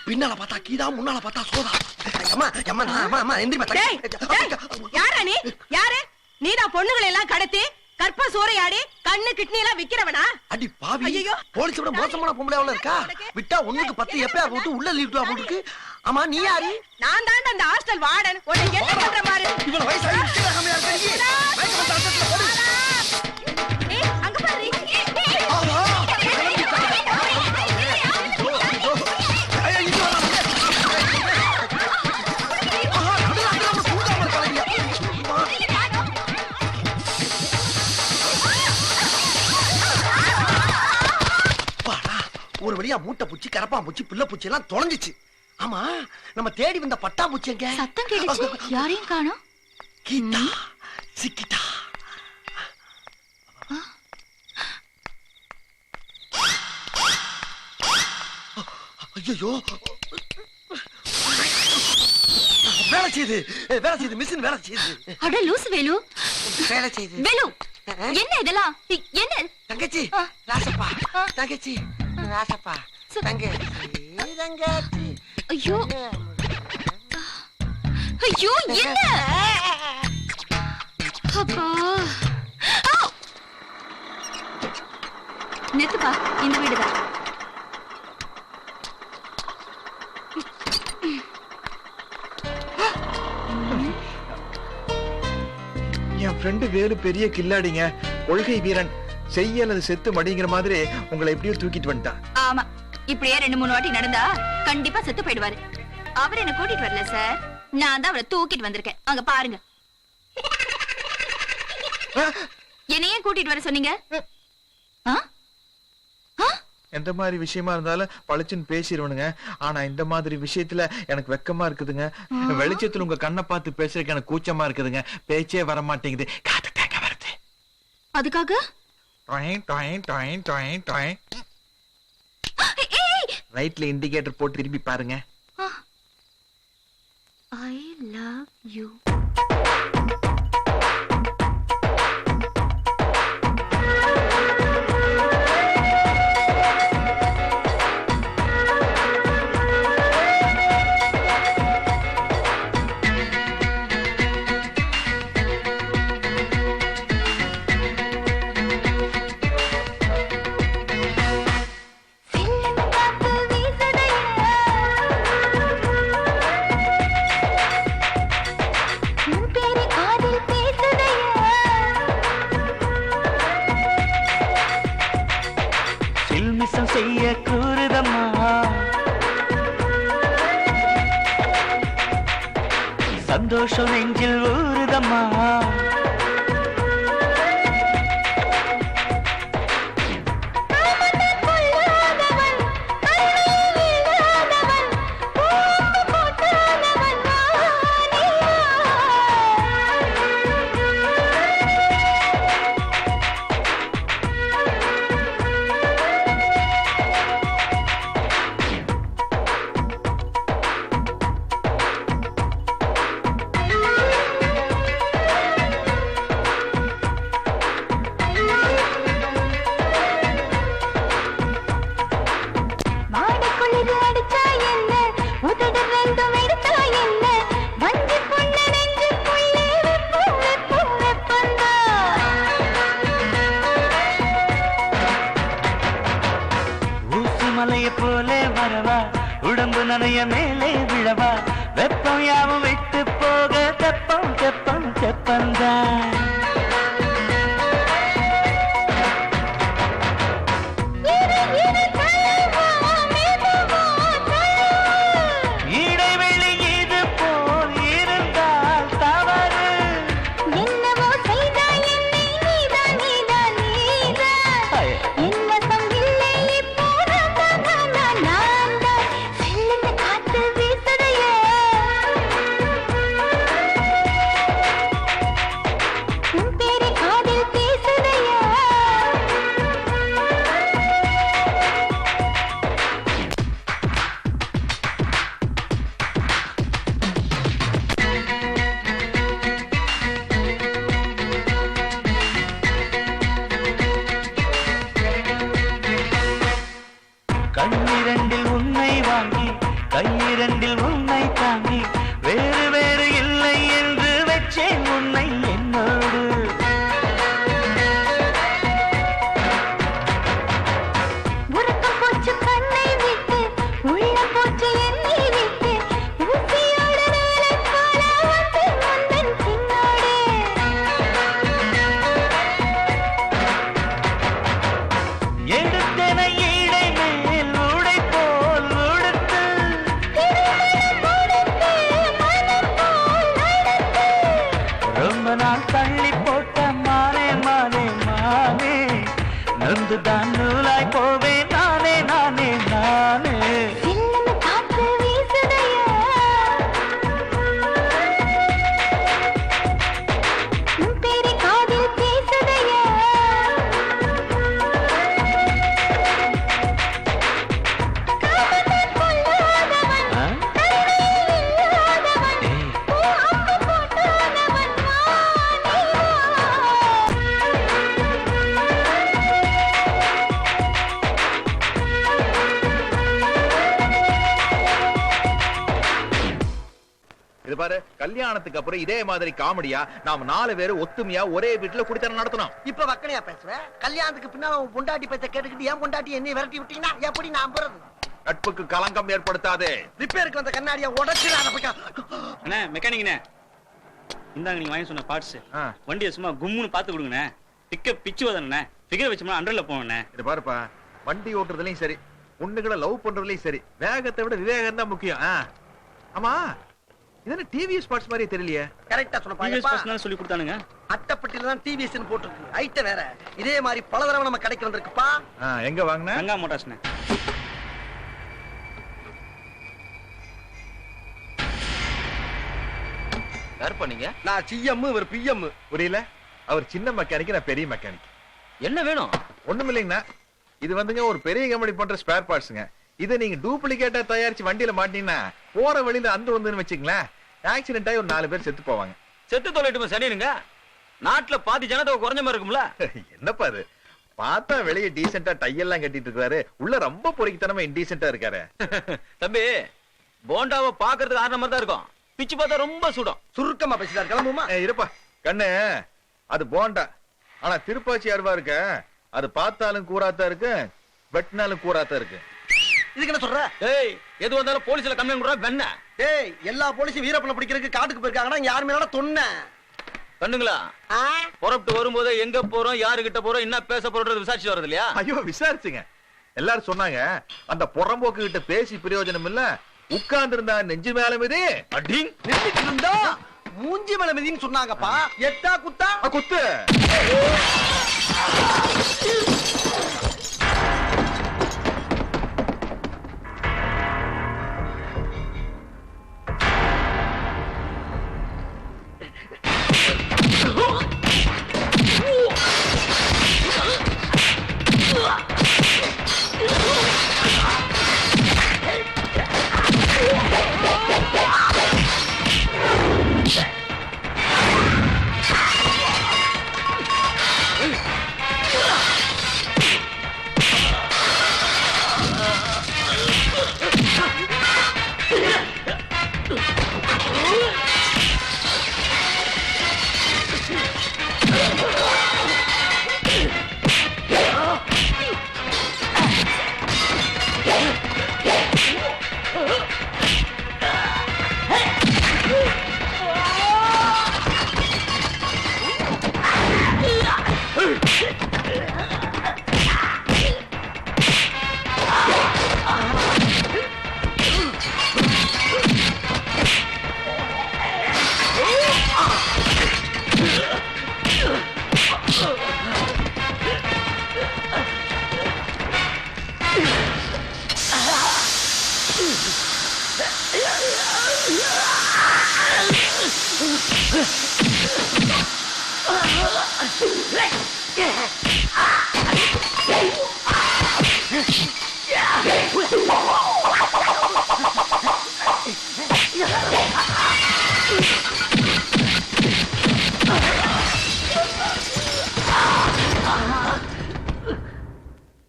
பின்னால பார்த்தா கீதா, முன்னால பார்த்தா சோதா. அம்மா எந்திரிமா. யாரா நீ? யாரு நீதான் பொண்ணுகளை எல்லாம் கடத்தி கற்ப சூறையாடி கண்ணு கிட்னி எல்லாம் விக்கிறவனா? அடி பாவி, ஐயையோ. போலீஸ் விட மோசமான பொம்பளை அவள இருக்கா? விட்டா ஒண்ணுக்கு 10 எப்பயா போட்டு உள்ள லீவ் போட்டுருக்கு. ஆமா, நீ யாரு? நான் தான் அந்த ஹாஸ்டல் வார்டன். உன்னை என்ன பண்ற மாதிரி? இவள வயசு ஆயிடுச்சு, கம்மியா இருக்கா நீ? மைக்க வந்து அட்டத்துல போடு. ஏய், அங்க பாரு. ஆஹா, ஒரு வழியா மூட்டை பூச்சி, கரப்பா பூச்சி, பிள்ளை பூச்சி எல்லாம் தொலைஞ்சிச்சு. ஆமா, நம்ம தேடி வந்த பட்டாம்பூச்சி எங்க? சத்தம் கேட்டுச்சு, யாரையும் காணோம். கீதா சிக்கிட்டா. ஐயோ, வேலை செய்யுது மிஷின் வேலை செய்யுது. அட லூசு வேலு, வேலை செய்யுது. வேலு, என்ன இதெல்லாம்? என்ன தங்கச்சி, ராசப்பா, தங்கச்சி, ராசப்பா, தங்கச்சி. ஐயோ ஐயோ, என்ன அப்பா? நிறுத்துப்பா, இந்த வீடுதான். என் ஃப்ரெண்டு வேலு பெரிய கில்லாடிங்க, கொள்கை வீரன், செய்ய அல்லது செத்து மடிங்கிற மாதிரி உங்களை எப்படியோ தூக்கிட்டு வந்துட்டான். ஆமா, இப்படியே 2-3 வாட்டி நடந்தா கண்டிப்பா செத்து போயிடுவாரு. அவர் என்ன கூட்டிட்டு வரல சார், நான் தான் அவரை தூக்கிட்டு வந்திருக்கேன். அங்க பாருங்க. என்னையே கூட்டிட்டு வர சொன்னீங்க? எந்த மாதிரி விஷயமா இருந்தாலும் பளிச்சுன்னு பேசிடுவனுங்க. ஆனா இந்த மாதிரி விஷயத்துல எனக்கு வெக்கமா இருக்குதுங்க. வெளிச்சத்துல உங்க கண்ணை பார்த்து பேசுறதுக்கு எனக்கு கூச்சமா இருக்குதுங்க. பேச்சே வர மாட்டேங்குது, காத்து தேங்க வருது. அதுக்காக ரைட்ல இண்டிகேட்டர் போட்டு திரும்பி பாருங்க. I love you. சந்தோஷம் நெஞ்சில் ஊறுதம்மா. மலையை போலே வரவா, உடம்பு நனைய மேலே விழவா, வெப்பம் யாவும் விட்டு போக தெப்பம் தெப்பம் தெப்பந்தான். இடைவெளி இது போல் இருந்தால் தவறு. என்னவோ செய்தாய் என்னை நீதான் நீதான் நீதான். என்ன சங்கில்லை இப்போ நான் தான் செல்லுன்னு காத்து வீசுதையே. உன் பேரை காதில் பேசுதையே. கண்ணிரண்டில் உன்னை வாங்கி கையிரண்டில் உன்னை தாங்கி வேறு வேறு இல்லை என்று வச்சேன் உன்னை என்னோடு. உறக்கம் போச்சு கண்ணை விட்டு உள்ளம் போச்சு என்னை விட்டு ஊசியோடு நூலை போல வந்து முந்தன் பின்னோடு. எடுத்தன ஈடை மேல் உடை போல் உடுத்து ரொம்ப நாள் தள்ளி போட்ட மானே மானே மானே நொந்துதான் நூலாய் போவே நானே நானே நானே. சில்லுன்னு காத்து வீசுதையே. உன் பேரை காதில் பேசுதையே. காமத்தில் கொல்லாதவன், ஆ? கருணையில் இல்லாதவன், ஏய், அப்பு போட்டாதவன் வானிவா. இது பாரு, கல்யாணத்துக்கு அப்புறம் இதே மாதிரி காமெடியா நாம 4 பேரும் ஒத்துமையா ஒரே வீட்டுல குடித்தனம் நடத்தணும். இப்ப வக்கனையா பேசுவேன். கல்யாணத்துக்கு பின்னால உன் பொண்டாட்டி பேச்ச கேட்டுக்கிட்டு என் பொண்டாட்டி என்னை விரட்டி விட்டீங்கன்னா எப்படி நான் போறது? நட்புக்கு களங்கம் ஏற்படுத்தாதே. ரிப்பேருக்கு வந்த கண்ணாடியை உடச்சிடாத பக்கம். அண்ணே மெக்கானிக்ண்ணே, இந்தாங்க நீங்க வாங்கி சொன்ன பார்ட்ஸ். ஆ. வண்டியை சும்மா கும்முன்னு பாத்து கொடுங்கண்ணே. பிக்கப் பிச்சு வதண்ணே. ஃபிகர் வச்சோம்னா 100ல போவேண்ணே. இது பாருப்பா, வண்டி ஓட்டுறதுலயும் சரி, பொண்ணுகளை லவ் பண்றதுலயும் சரி, வேகத்தை விட விவேகம் தான் முக்கியம். ஆமா, இதென்ன டிவிஎஸ் பார்ட்ஸ் மாதிரி தெரியலையே. கரெக்டா சொன்னப்பா. டிவிஎஸ் எப்பா, பர்சனல் சொல்லி கொடுத்தானுங்க. அட்டைப்பட்டியில தான் டிவிஎஸ் போட்டுருக்கு. ஐட்ட வேற. இதே மாதிரி பல தடவை நம்ம கடைக்கு வந்திருக்குப்பா. எங்க வாங்கின? கங்கா மோட்டார்ஸ்ண்ணே. யார் பண்ணீங்க? நான் சிஎம், இவர் பிஎம். புரியல? அவர் சின்ன மெக்கானிக், நான் பெரிய மெக்கானிக். என்ன வேணும்? ஒண்ணும் இல்லைங்கண்ணா, இது வந்துங்க ஒரு பெரிய கம்பெனி பண்ற ஸ்பேர் பார்ட்ஸ்ங்க. இதை நீங்க டூப்ளிகேட்டா தயாரிச்சு வண்டியில மாட்டீங்கன்னா போற வழியில அந்த வந்துன்னு வச்சுங்களேன், ஆக்சிடென்ட் ஆகி ஒரு 4 பேர் செத்து போவாங்க. செத்து தொலைட்டுமா சனினுங்க. நாட்டுல பாதி ஜனத்தொகை குறைஞ்ச மாதிரி இருக்கும்ல. என்னப்பா அது, பார்த்தா வெளியே டீசென்ட்டா டையெல்லாம் கட்டிட்டு இருக்காரு, உள்ள ரொம்ப பொறுக்கித்தனமா இன்டீசென்ட்டா இருக்காரு. தம்பி, போண்டாவை பாக்குறதுக்கு ஆன மாதிரி தான் இருக்கும், பிச்சு பார்த்தா ரொம்ப சுடும். சுருக்கமா பேசிட்டார். கிளம்புமா? இருப்பா கண்ணு, அது போண்டா. ஆனா திருப்பாச்சி அருவா இருக்க, அது பார்த்தாலும் கூறாத்தா இருக்கு, வெட்டினாலும் கூறாத்தா இருக்கு. இதுக்கு என்ன சொல்ற? ஏய், எது வந்தாலும் போலீஸ்ல கம்ப்ளைண்ட் கொடுறா வெண்ண. ஏய், எல்லா போலீஸும் வீரப்பனை பிடிக்கிறதுக்கு காட்டுக்கு போயிருக்காங்கன்னா இங்க யாருமே தொன்ன கண்ணுங்களா, புறப்பட்டு வரும்போது எங்க போறோம், யாரு கிட்ட போறோம், என்ன பேச போறோம் விசாரிச்சு வருது இல்லையா? ஐயோ விசாரிச்சுங்க. எல்லாரும் சொன்னாங்க, அந்த புறம்போக்கு கிட்ட பேசி பிரயோஜனம் இல்ல, உட்கார்ந்து இருந்தா நெஞ்சு மேல மிதி அடிங் நின்னுட்டு இருந்தா மூஞ்சி மேல மிதின்னு சொன்னாங்கப்பா. எட்டா குத்தா? குத்து.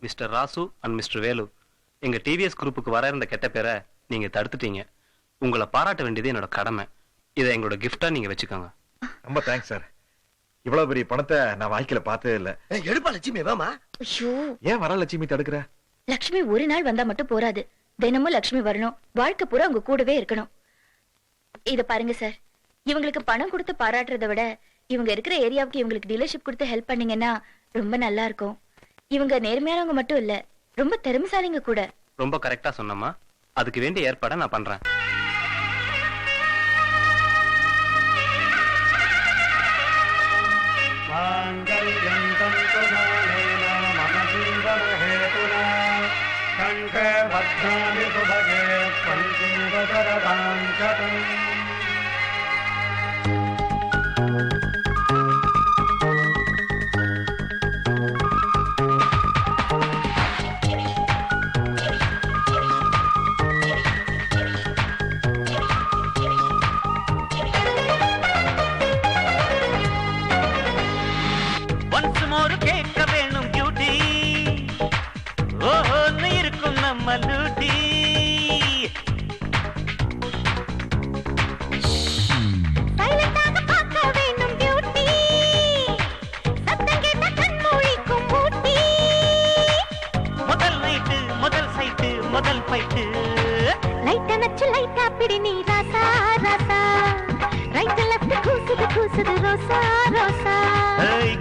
Mister Rasu and mister Velu, எங்க டிவிஎஸ் குரூப்புக்கு வர இருந்த கெட்ட பேரை நீங்க தடுத்துட்டீங்க. உங்களை பாராட்ட வேண்டியது என்னோட கடமை. இதை எங்களோட கிஃப்டா நீங்க வச்சுக்கோங்க. ரொம்ப தேங்க்ஸ் சார். இவ்வளவு பெரிய பணத்தை நான் வாழ்க்கையில பார்த்ததே இல்ல. எடுப்பா லட்சுமி வேமா. ஐயோ, ஏன் வர லட்சுமி தடுக்கிற? லக்ஷ்மி ஒரு நாள் வந்தா மட்டும் போராது. தினமும் லக்ஷ்மி வரணும். வாழ்க்கை பூரா உங்க கூடவே இருக்கணும். இத பாருங்க சார், இவங்களுக்கு பணம் கொடுத்து பாராட்டுறதை விட இவங்க இருக்கிற ஏரியாவுக்கு இவங்களுக்கு டீலர்ஷிப் கொடுத்து ஹெல்ப் பண்ணீங்கன்னா ரொம்ப நல்லா இருக்கும். இவங்க நேர்மையானவங்க மட்டும் இல்ல, ரொம்ப திறமைசாலிங்க கூட. ரொம்ப கரெக்டா சொன்னமா. அதுக்கு வேண்டிய ஏற்பாடை நான் பண்றேன்.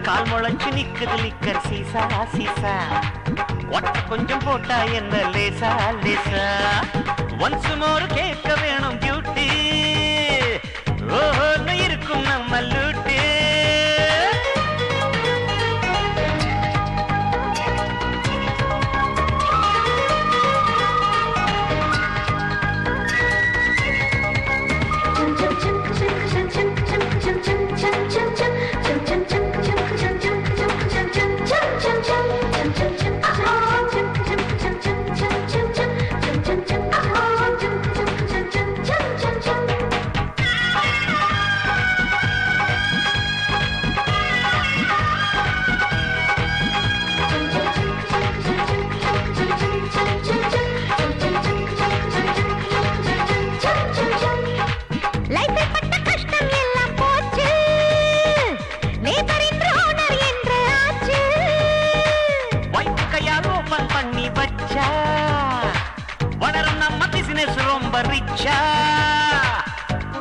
கால் முளைச்சு நிக்குது லிக்கர் சீசா சீசா, ஒட்ட கொஞ்சம் போட்டா என்ன லேசா லேசா. ஒன்ஸ் மோர் கேட்க வேணும் பியூட்டி, ஓஹோ இருக்கும் நம்ம லூட்டி.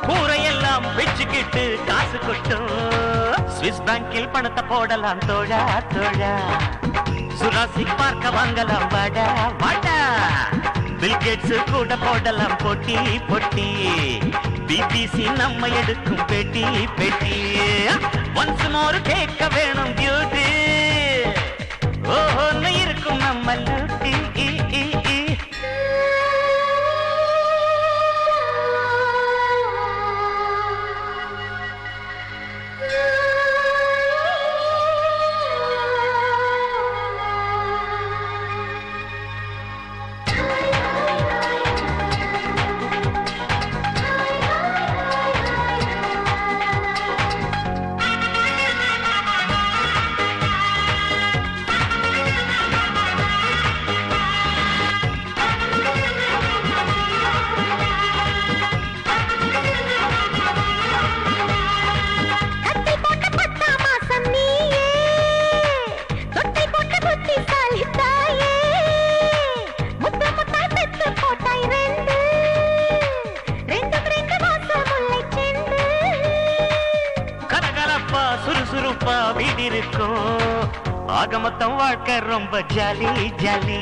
கூரையெல்லாம் வச்சுக்கிட்டு காசு கொட்டும் ஸ்விஸ் பேங்கில் பணத்தை போடலாம் தோழா தோழா. சுராசிக் பார்க்க வாங்கலாம் வாடா வாடா. பில்கேட்ஸ் கூட போடலாம் போட்டி போட்டி பிபிசி நம்ம எடுக்கும் பேட்டி பேட்டி ஒன்ஸ் மோர் கேட்க வேணும் பியூட்டி ஓஹோன்னு இருக்கும் நம்ம லூட்டி சுறுசுறுப்பா வீடு இருக்கும் ஆக மொத்தம் வாழ்க்கை ரொம்ப ஜாலி ஜாலி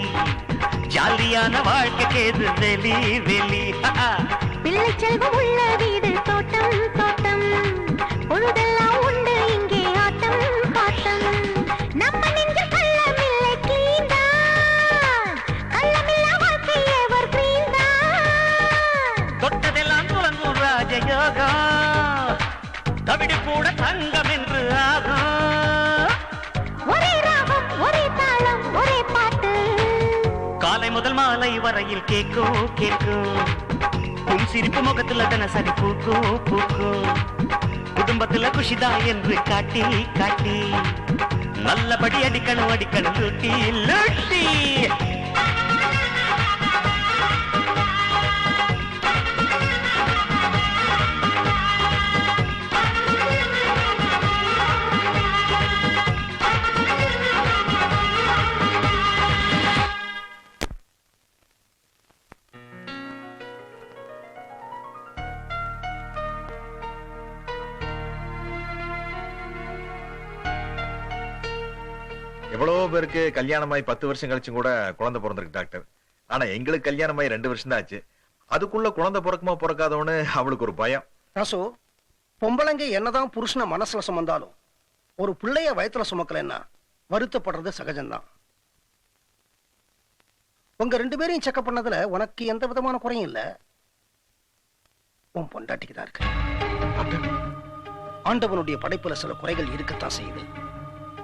ஜாலியான வாழ்க்கைக்கு எது வெளி வெளி பிள்ளை செல்வம் உள்ள வீடு தோட்டம் தோட்டம் பொழுதெல்லாம் உண்டு இங்கே ஆட்டம் பாட்டம் நம்ம நெஞ்சில் கள்ளமில்லை கிளீன் தான் கள்ளமில்லா வாழ்க்கை எவர் கிரீன் தான் தொட்டதெல்லாம் துலங்கும் ராஜயோகம் தவிடு கூட தங்கம் என்று ஆகும் ஒரே ராகம் ஒரே தாளம் ஒரே பாட்டு காலை முதல் மாலை வரையில் கேட்கும் கேட்கும் உன் சிரிப்பு முகத்துல தினசரி பூக்கும் பூக்கும் குடும்பத்துல குஷிதா என்று காட்டி காட்டி நல்லபடி அடிக்கணும் அடிக்கணும் லூட்டி லூட்டி எவ்வளவோ பேருக்கு கல்யாணமாய் 10 வருஷம் கழிச்சும் கூட குழந்தை பிறந்திருக்கு டாக்டர். ஆனா எங்களுக்கு கல்யாணமாய் 2 வருஷம் தான் ஆச்சு. அதுக்குள்ள குழந்தை பிறக்குமா பிறக்காதவனு அவளுக்கு ஒரு பயம். ராசு, பொம்பளைங்க என்னதான் புருஷனை மனசுல சுமந்தாலும் ஒரு பிள்ளைய வயத்துல சுமக்கலன்னா வருத்தப்படுறது சகஜம்தான். உங்க 2 பேரையும் செக்கப் பண்ணதுல உனக்கு எந்த விதமான குறையும் இல்ல. உன் பொண்டாட்டிக்கு தான் இருக்கு. ஆண்டவனுடைய படைப்புல சில குறைகள் இருக்கத்தான் செய்யுது.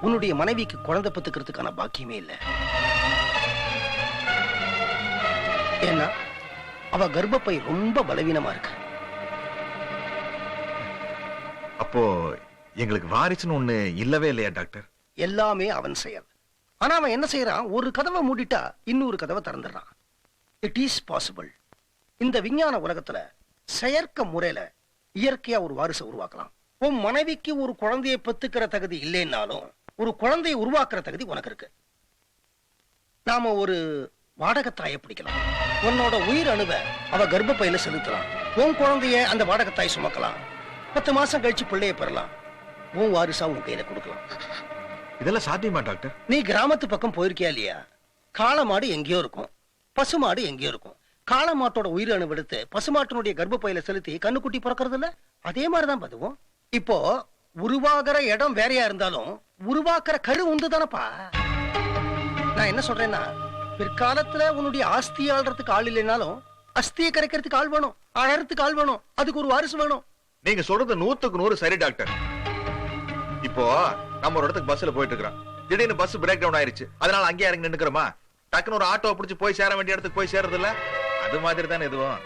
உன்னுடைய மனைவிக்கு குழந்தை பெத்துக்கிறதுக்கான பாக்கியமே இல்ல. ஏன்னா அவ கர்ப்பப்பை ரொம்ப பலவீனமா இருக்கு. அப்போ எங்களுக்கு வாரிசுன்னு ஒண்ணு இல்லவே இல்லையா டாக்டர்? எல்லாமே அவன் செயல். ஆனா அவன் என்ன செய்யறான், ஒரு கதவை மூடிட்டா இன்னொரு கதவை திறந்துடுறான். It is possible. இந்த விஞ்ஞான உலகத்துல செயற்கை முறையில இயற்கையா ஒரு வாரிசை உருவாக்கலாம். உன் மனைவிக்கு ஒரு குழந்தையை பெத்துக்கிற தகுதி இல்லைன்னாலும் ஒரு குழந்தையை உருவாக்குற தகுதி உனக்கு இருக்கு. நாம ஒரு வாடகத்தாயை பிடிக்கலாம். உன்னோட உயிர் அணுவை அவ கர்ப்பப்பையில செலுத்தலாம். உன் குழந்தைய அந்த வாடகத்தாய் சுமக்கலாம். 10 மாசம் கழிச்சு பிள்ளைய பெறலாம். உன் வாரிசா உன் கையில கொடுக்கலாம். இதெல்லாம் சாத்தியமா டாக்டர்? நீ கிராமத்து பக்கம் போயிருக்கியா இல்லையா? காளமாடு எங்கேயோ இருக்கும், பசுமாடு எங்கேயோ இருக்கும். காளமாட்டோட உயிர் அணு எடுத்து பசுமாட்டினுடைய கர்ப்பப்பையில செலுத்தி கண்ணுக்குட்டி பிறக்கிறது இல்ல, அதே மாதிரிதான் பதுவும். இப்போ உருவாகிற இடம் வேறையா இருந்தாலும் உருவாக்குற கரு உண்டு தானப்பா. நான் என்ன சொல்றேன்னா, பிற்காலத்துல உன்னுடைய ஆஸ்தியை ஆள்றதுக்கு ஆள் இல்லைனாலும் அஸ்தியை கரைக்கிறதுக்கு ஆள் வேணும், அழறதுக்கு ஆள் வேணும், அதுக்கு ஒரு வாரிசு வேணும். நீங்க சொல்றது 100க்கு 100 சரி டாக்டர். இப்போ நம்ம ஒரு இடத்துக்கு பஸ்ல போயிட்டு இருக்கிறோம். திடீர்னு பஸ் பிரேக் டவுன் ஆயிருச்சு. அதனால அங்கேயே இறங்கி நின்னுக்கிறோமா? டக்குன்னு ஒரு ஆட்டோ பிடிச்சு போய் சேர வேண்டிய இடத்துக்கு போய் சேர்றது இல்ல? அது மாதிரி தானே இதுவும்.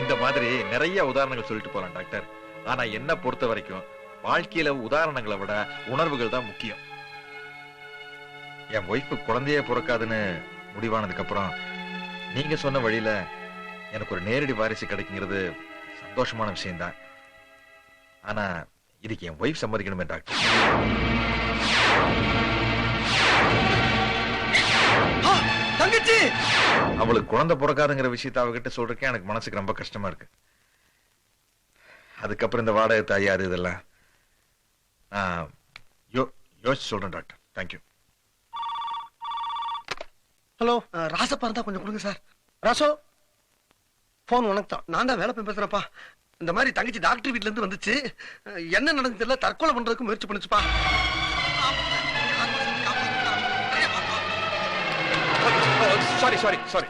இந்த மாதிரி நிறைய உதாரணங்கள் சொல்லிட்டு போலாம் டாக்டர். ஆனா என்ன பொறுத்த வரைக்கும் வாழ்க்கையில உதாரணங்களை விட உணர்வுகள் தான் முக்கியம். என் ஒய்ஃபு குழந்தையே பிறக்காதுன்னு முடிவானதுக்கு அப்புறம் நீங்க சொன்ன வழியில எனக்கு ஒரு நேரடி வாரிசு கிடைக்குங்கிறது சந்தோஷமான விஷயம்தான். ஆனா இதுக்கு என் ஒய்ஃப் சம்மதிக்கணுமே டாக்டர். தங்கச்சி, அவளுக்கு குழந்தை பிறக்காதுங்கிற விஷயத்த அவகிட்ட சொல்றதுக்கே எனக்கு மனசுக்கு ரொம்ப கஷ்டமா இருக்கு. அதுக்கப்புறம் இந்த வாடகை தாய் அது இதெல்லாம் யோசிச்சு சொல்றேன் டாக்டர். தேங்க்யூ. ஹலோ ராசப்பா இருந்தா கொஞ்சம் கொடுங்க சார். ராசோ போன் உனக்கு தான். நான் தான் வேலை போய் பேசுறேன்ப்பா. இந்த மாதிரி தங்கச்சி டாக்டர் வீட்ல இருந்து வந்துச்சு. என்ன நடந்து தெரியல, தற்கொலை பண்றதுக்கு முயற்சி பண்ணுச்சுப்பா. Sorry sorry sorry.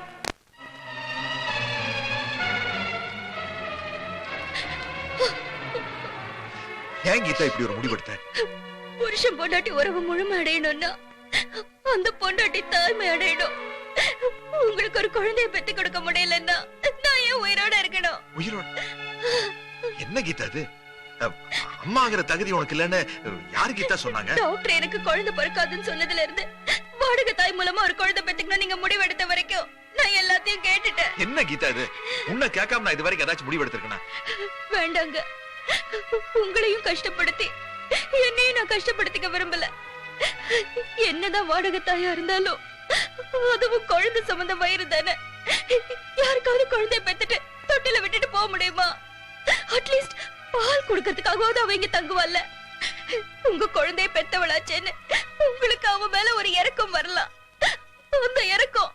ஏன் கீதா இப்படி ஒரு முடிவெடுத்த? புருஷன் பொண்டாட்டி உறவு முழுமை அடையணும்னா அந்த பொண்டாட்டி தாய்மை அடையணும். உங்களுக்கு ஒரு குழந்தைய பெத்து கொடுக்க முடியலன்னா நான் ஏன் உயிரோட இருக்கணும்? உயிரோட என்ன கீதா இது? அம்மாங்கிற தகுதி உனக்கு இல்லன்னு யாரு கீதா சொன்னாங்க? டாக்டர் எனக்கு குழந்தை பிறக்காதுன்னு சொன்னதுல இருந்து வாடகை தாய் மூலமா ஒரு குழந்தை பெத்துக்கணும் நீங்க முடிவெடுத்த வரைக்கும் நான் எல்லாத்தையும் கேட்டுட்டேன். என்ன கீதா இது? உன்னை கேட்காம நான் இது வரைக்கும் ஏதாச்சும் முடிவெடுத்திருக்கேனா? வேண்டாங்க, உங்களையும் கஷ்டப்படுத்தி என்னையும் நான் கஷ்டப்படுத்திக்க விரும்பல. என்னதான் வாடகை தாயா இருந்தாலும் அதுவும் குழந்தை சம்பந்த வயிறு தானே. யாருக்காவது குழந்தைய பெத்துட்டு தொட்டில விட்டுட்டு போக முடியுமா? அட்லீஸ்ட் பால் கொடுக்கறதுக்காகவாவது அவ இங்க தங்குவாள்ல. உங்க குழந்தைய பெத்தவளாச்சேன்னு உங்களுக்கு அவ மேல ஒரு இரக்கம் வரலாம். அந்த இரக்கம்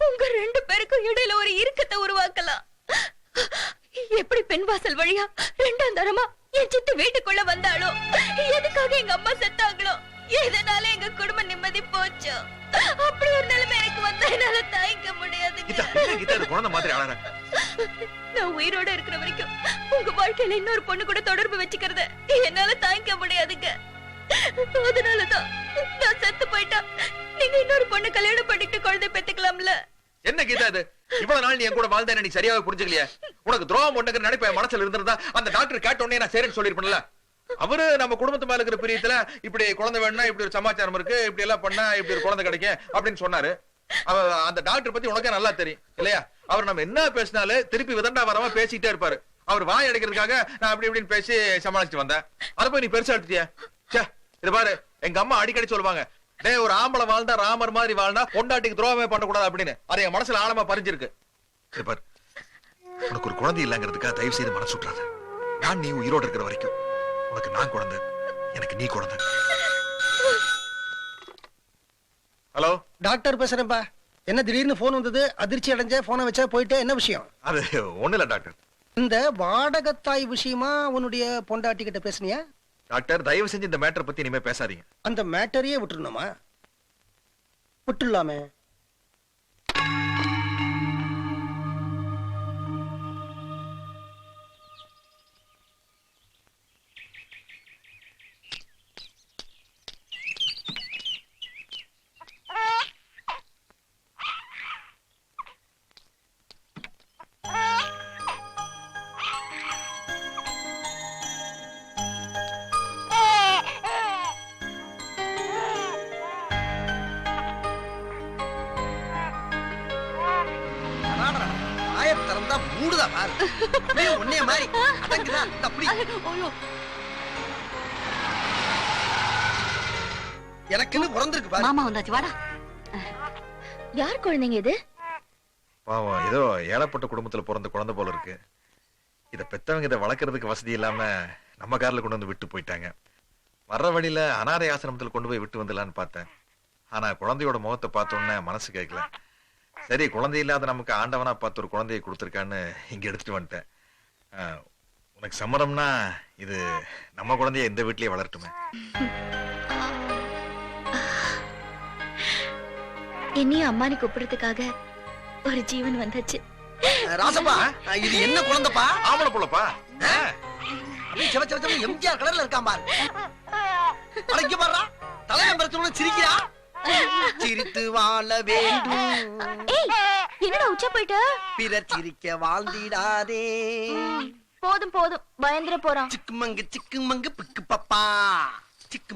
உங்க 2 பேருக்கும் இடையில ஒரு இறுக்கத்தை உருவாக்கலாம். எப்படி பெண் வாசல் வழியா 2ஆம் தரமா என் சித்து வீட்டுக்குள்ள வந்தாளோ, எதுக்காக எங்க அம்மா செத்தாங்களோ, எதனால எங்க குடும்ப நிம்மதி போச்சோ, அப்படி ஒரு நிலைமை எனக்கு வந்தா என்னால தாங்கிக்க முடியாதுங்க. கீதா என்ன கீதா இது குழந்தை மாதிரி அழற? நான் உயிரோட இருக்கிற வரைக்கும் உங்க வாழ்க்கையில இன்னொரு பொண்ணு கூட தொடர்பு வச்சுக்கிறத என்னால தாங்கிக்க முடியாதுங்க. அதனாலதான் நான் செத்து போயிட்டா நீங்க இன்னொரு பொண்ணு கல்யாணம் பண்ணிட்டு குழந்தை பெத்துக்கலாம்ல. என்ன கீதா இது? இவ்வளவு நாள் நீ என் கூட வாழ்ந்தேன்னு நீ சரியாவே புரிஞ்சுக்கலையே. உனக்கு துரோகம் ஒண்ணுங்கிற நினைப்ப என் மனசுல இருந்திருந்தா அந்த டாக்டர் கேட்ட உடனே நான் சரின்னு சொல்லிருப்பேன்ல. அவரு நம்ம குடும்பத்து மேல இருக்கிற பிரியத்துல இப்படி குழந்தை வேணும்னா இப்படி ஒரு சமாச்சாரம் இருக்கு, இப்படி எல்லாம் பண்ணா இப்படி ஒரு குழந்தை கிடைக்கும் அப்படின்னு சொன்னாரு. அந்த டாக்டர் பத்தி உனக்கே நல்லா தெரியும் இல்லையா? அவர் நம்ம என்ன பேசினாலும் திருப்பி விதண்டா வரமா பேசிட்டே இருப்பாரு. அவர் வாய் அடைக்கிறதுக்காக நான் அப்படி இப்படின்னு பேசி சமாளிச்சுட்டு வந்தேன். அதை போய் நீ பெருசா எடுத்துட்டியா? இது பாரு, எங்க அம்மா அடிக்கடி சொல்லுவாங்க, டேய் ஒரு ஆம்பளை வாழ்ந்தா ராமர் மாதிரி வாழ்ந்தா பொண்டாட்டிக்கு துரோகமே பண்ணக்கூடாது அப்படின்னு. அது என் மனசுல ஆழமா பதிஞ்சிருக்கு. பாரு, உனக்கு ஒரு குழந்தை இல்லங்கிறதுக்காக தயவு செய்து மனசு விட்டுறாத. நான் நீ உயிரோடு இருக்கிற வரைக்கும் உனக்கு நான் குழந்தை, எனக்கு நீ குழந்தை. ஹலோ டாக்டர் பேசுறேன்ப்பா. என்ன திடீர்னு போன் வந்தது? அதிர்ச்சி அடைஞ்ச போனை வச்சா போயிட்டு என்ன விஷயம்? அது ஒண்ணு இல்ல டாக்டர். இந்த வாடகத்தாய் விஷயமா உன்னுடைய பொண்டாட்டி கிட்ட பேசுனியா? டாக்டர் தயவு செஞ்சு இந்த மேட்டர் பத்தி இனிமே பேசாதீங்க. அந்த மேட்டரையே விட்டுருணுமா? விட்டுலாமே. மூடுதா பாரு. ஒன்னே மாதிரி அடங்குதா அப்படி. எனக்குன்னு பிறந்திருக்கு பாரு. மாமா வந்தாச்சு, வாடா. யார் குழந்தைங்க இது? பாவம், ஏதோ ஏழப்பட்ட குடும்பத்துல பிறந்த குழந்தை போல இருக்கு. இத பெத்தவங்க இதை வளர்க்கறதுக்கு வசதி இல்லாம நம்ம கார்ல கொண்டு வந்து விட்டு போயிட்டாங்க. வர்ற வழியில அனாதை ஆசிரமத்துல கொண்டு போய் விட்டு வந்துடலான்னு பார்த்தேன். ஆனா குழந்தையோட முகத்தை பார்த்த உடனே மனசு கேட்கல. சரி, குழந்தை இல்லாத நமக்கு ஆண்டவனா பார்த்து ஒரு குழந்தையை கொடுத்துருக்கான்னு இங்க எடுத்துட்டு வந்துட்டேன். உனக்கு சம்மதம்னா இது நம்ம குழந்தைய எந்த வீட்லயே வளரட்டுமே. என்னையும் அம்மானி கூப்பிடுறதுக்காக ஒரு ஜீவன் வந்தாச்சு. ராசப்பா, இது என்ன குழந்தைப்பா? ஆம்பளை புள்ளப்பா. அப்படியே சிவ சிவ சிவ எம்ஜிஆர் கலர்ல இருக்கான் பாரு. அடக்கி பாரு, தலைவன் பிரச்சனை சிரிக்கிறா. சிரித்து வாழ வேண்டும். என்னடா உச்ச போயிட்ட? பிறர் சிரிக்க வாழ்ந்திடாதே. போதும் போதும், பயந்துர போறான். சிக்கு மங்கு பிக்கு பாப்பா, சிக்கு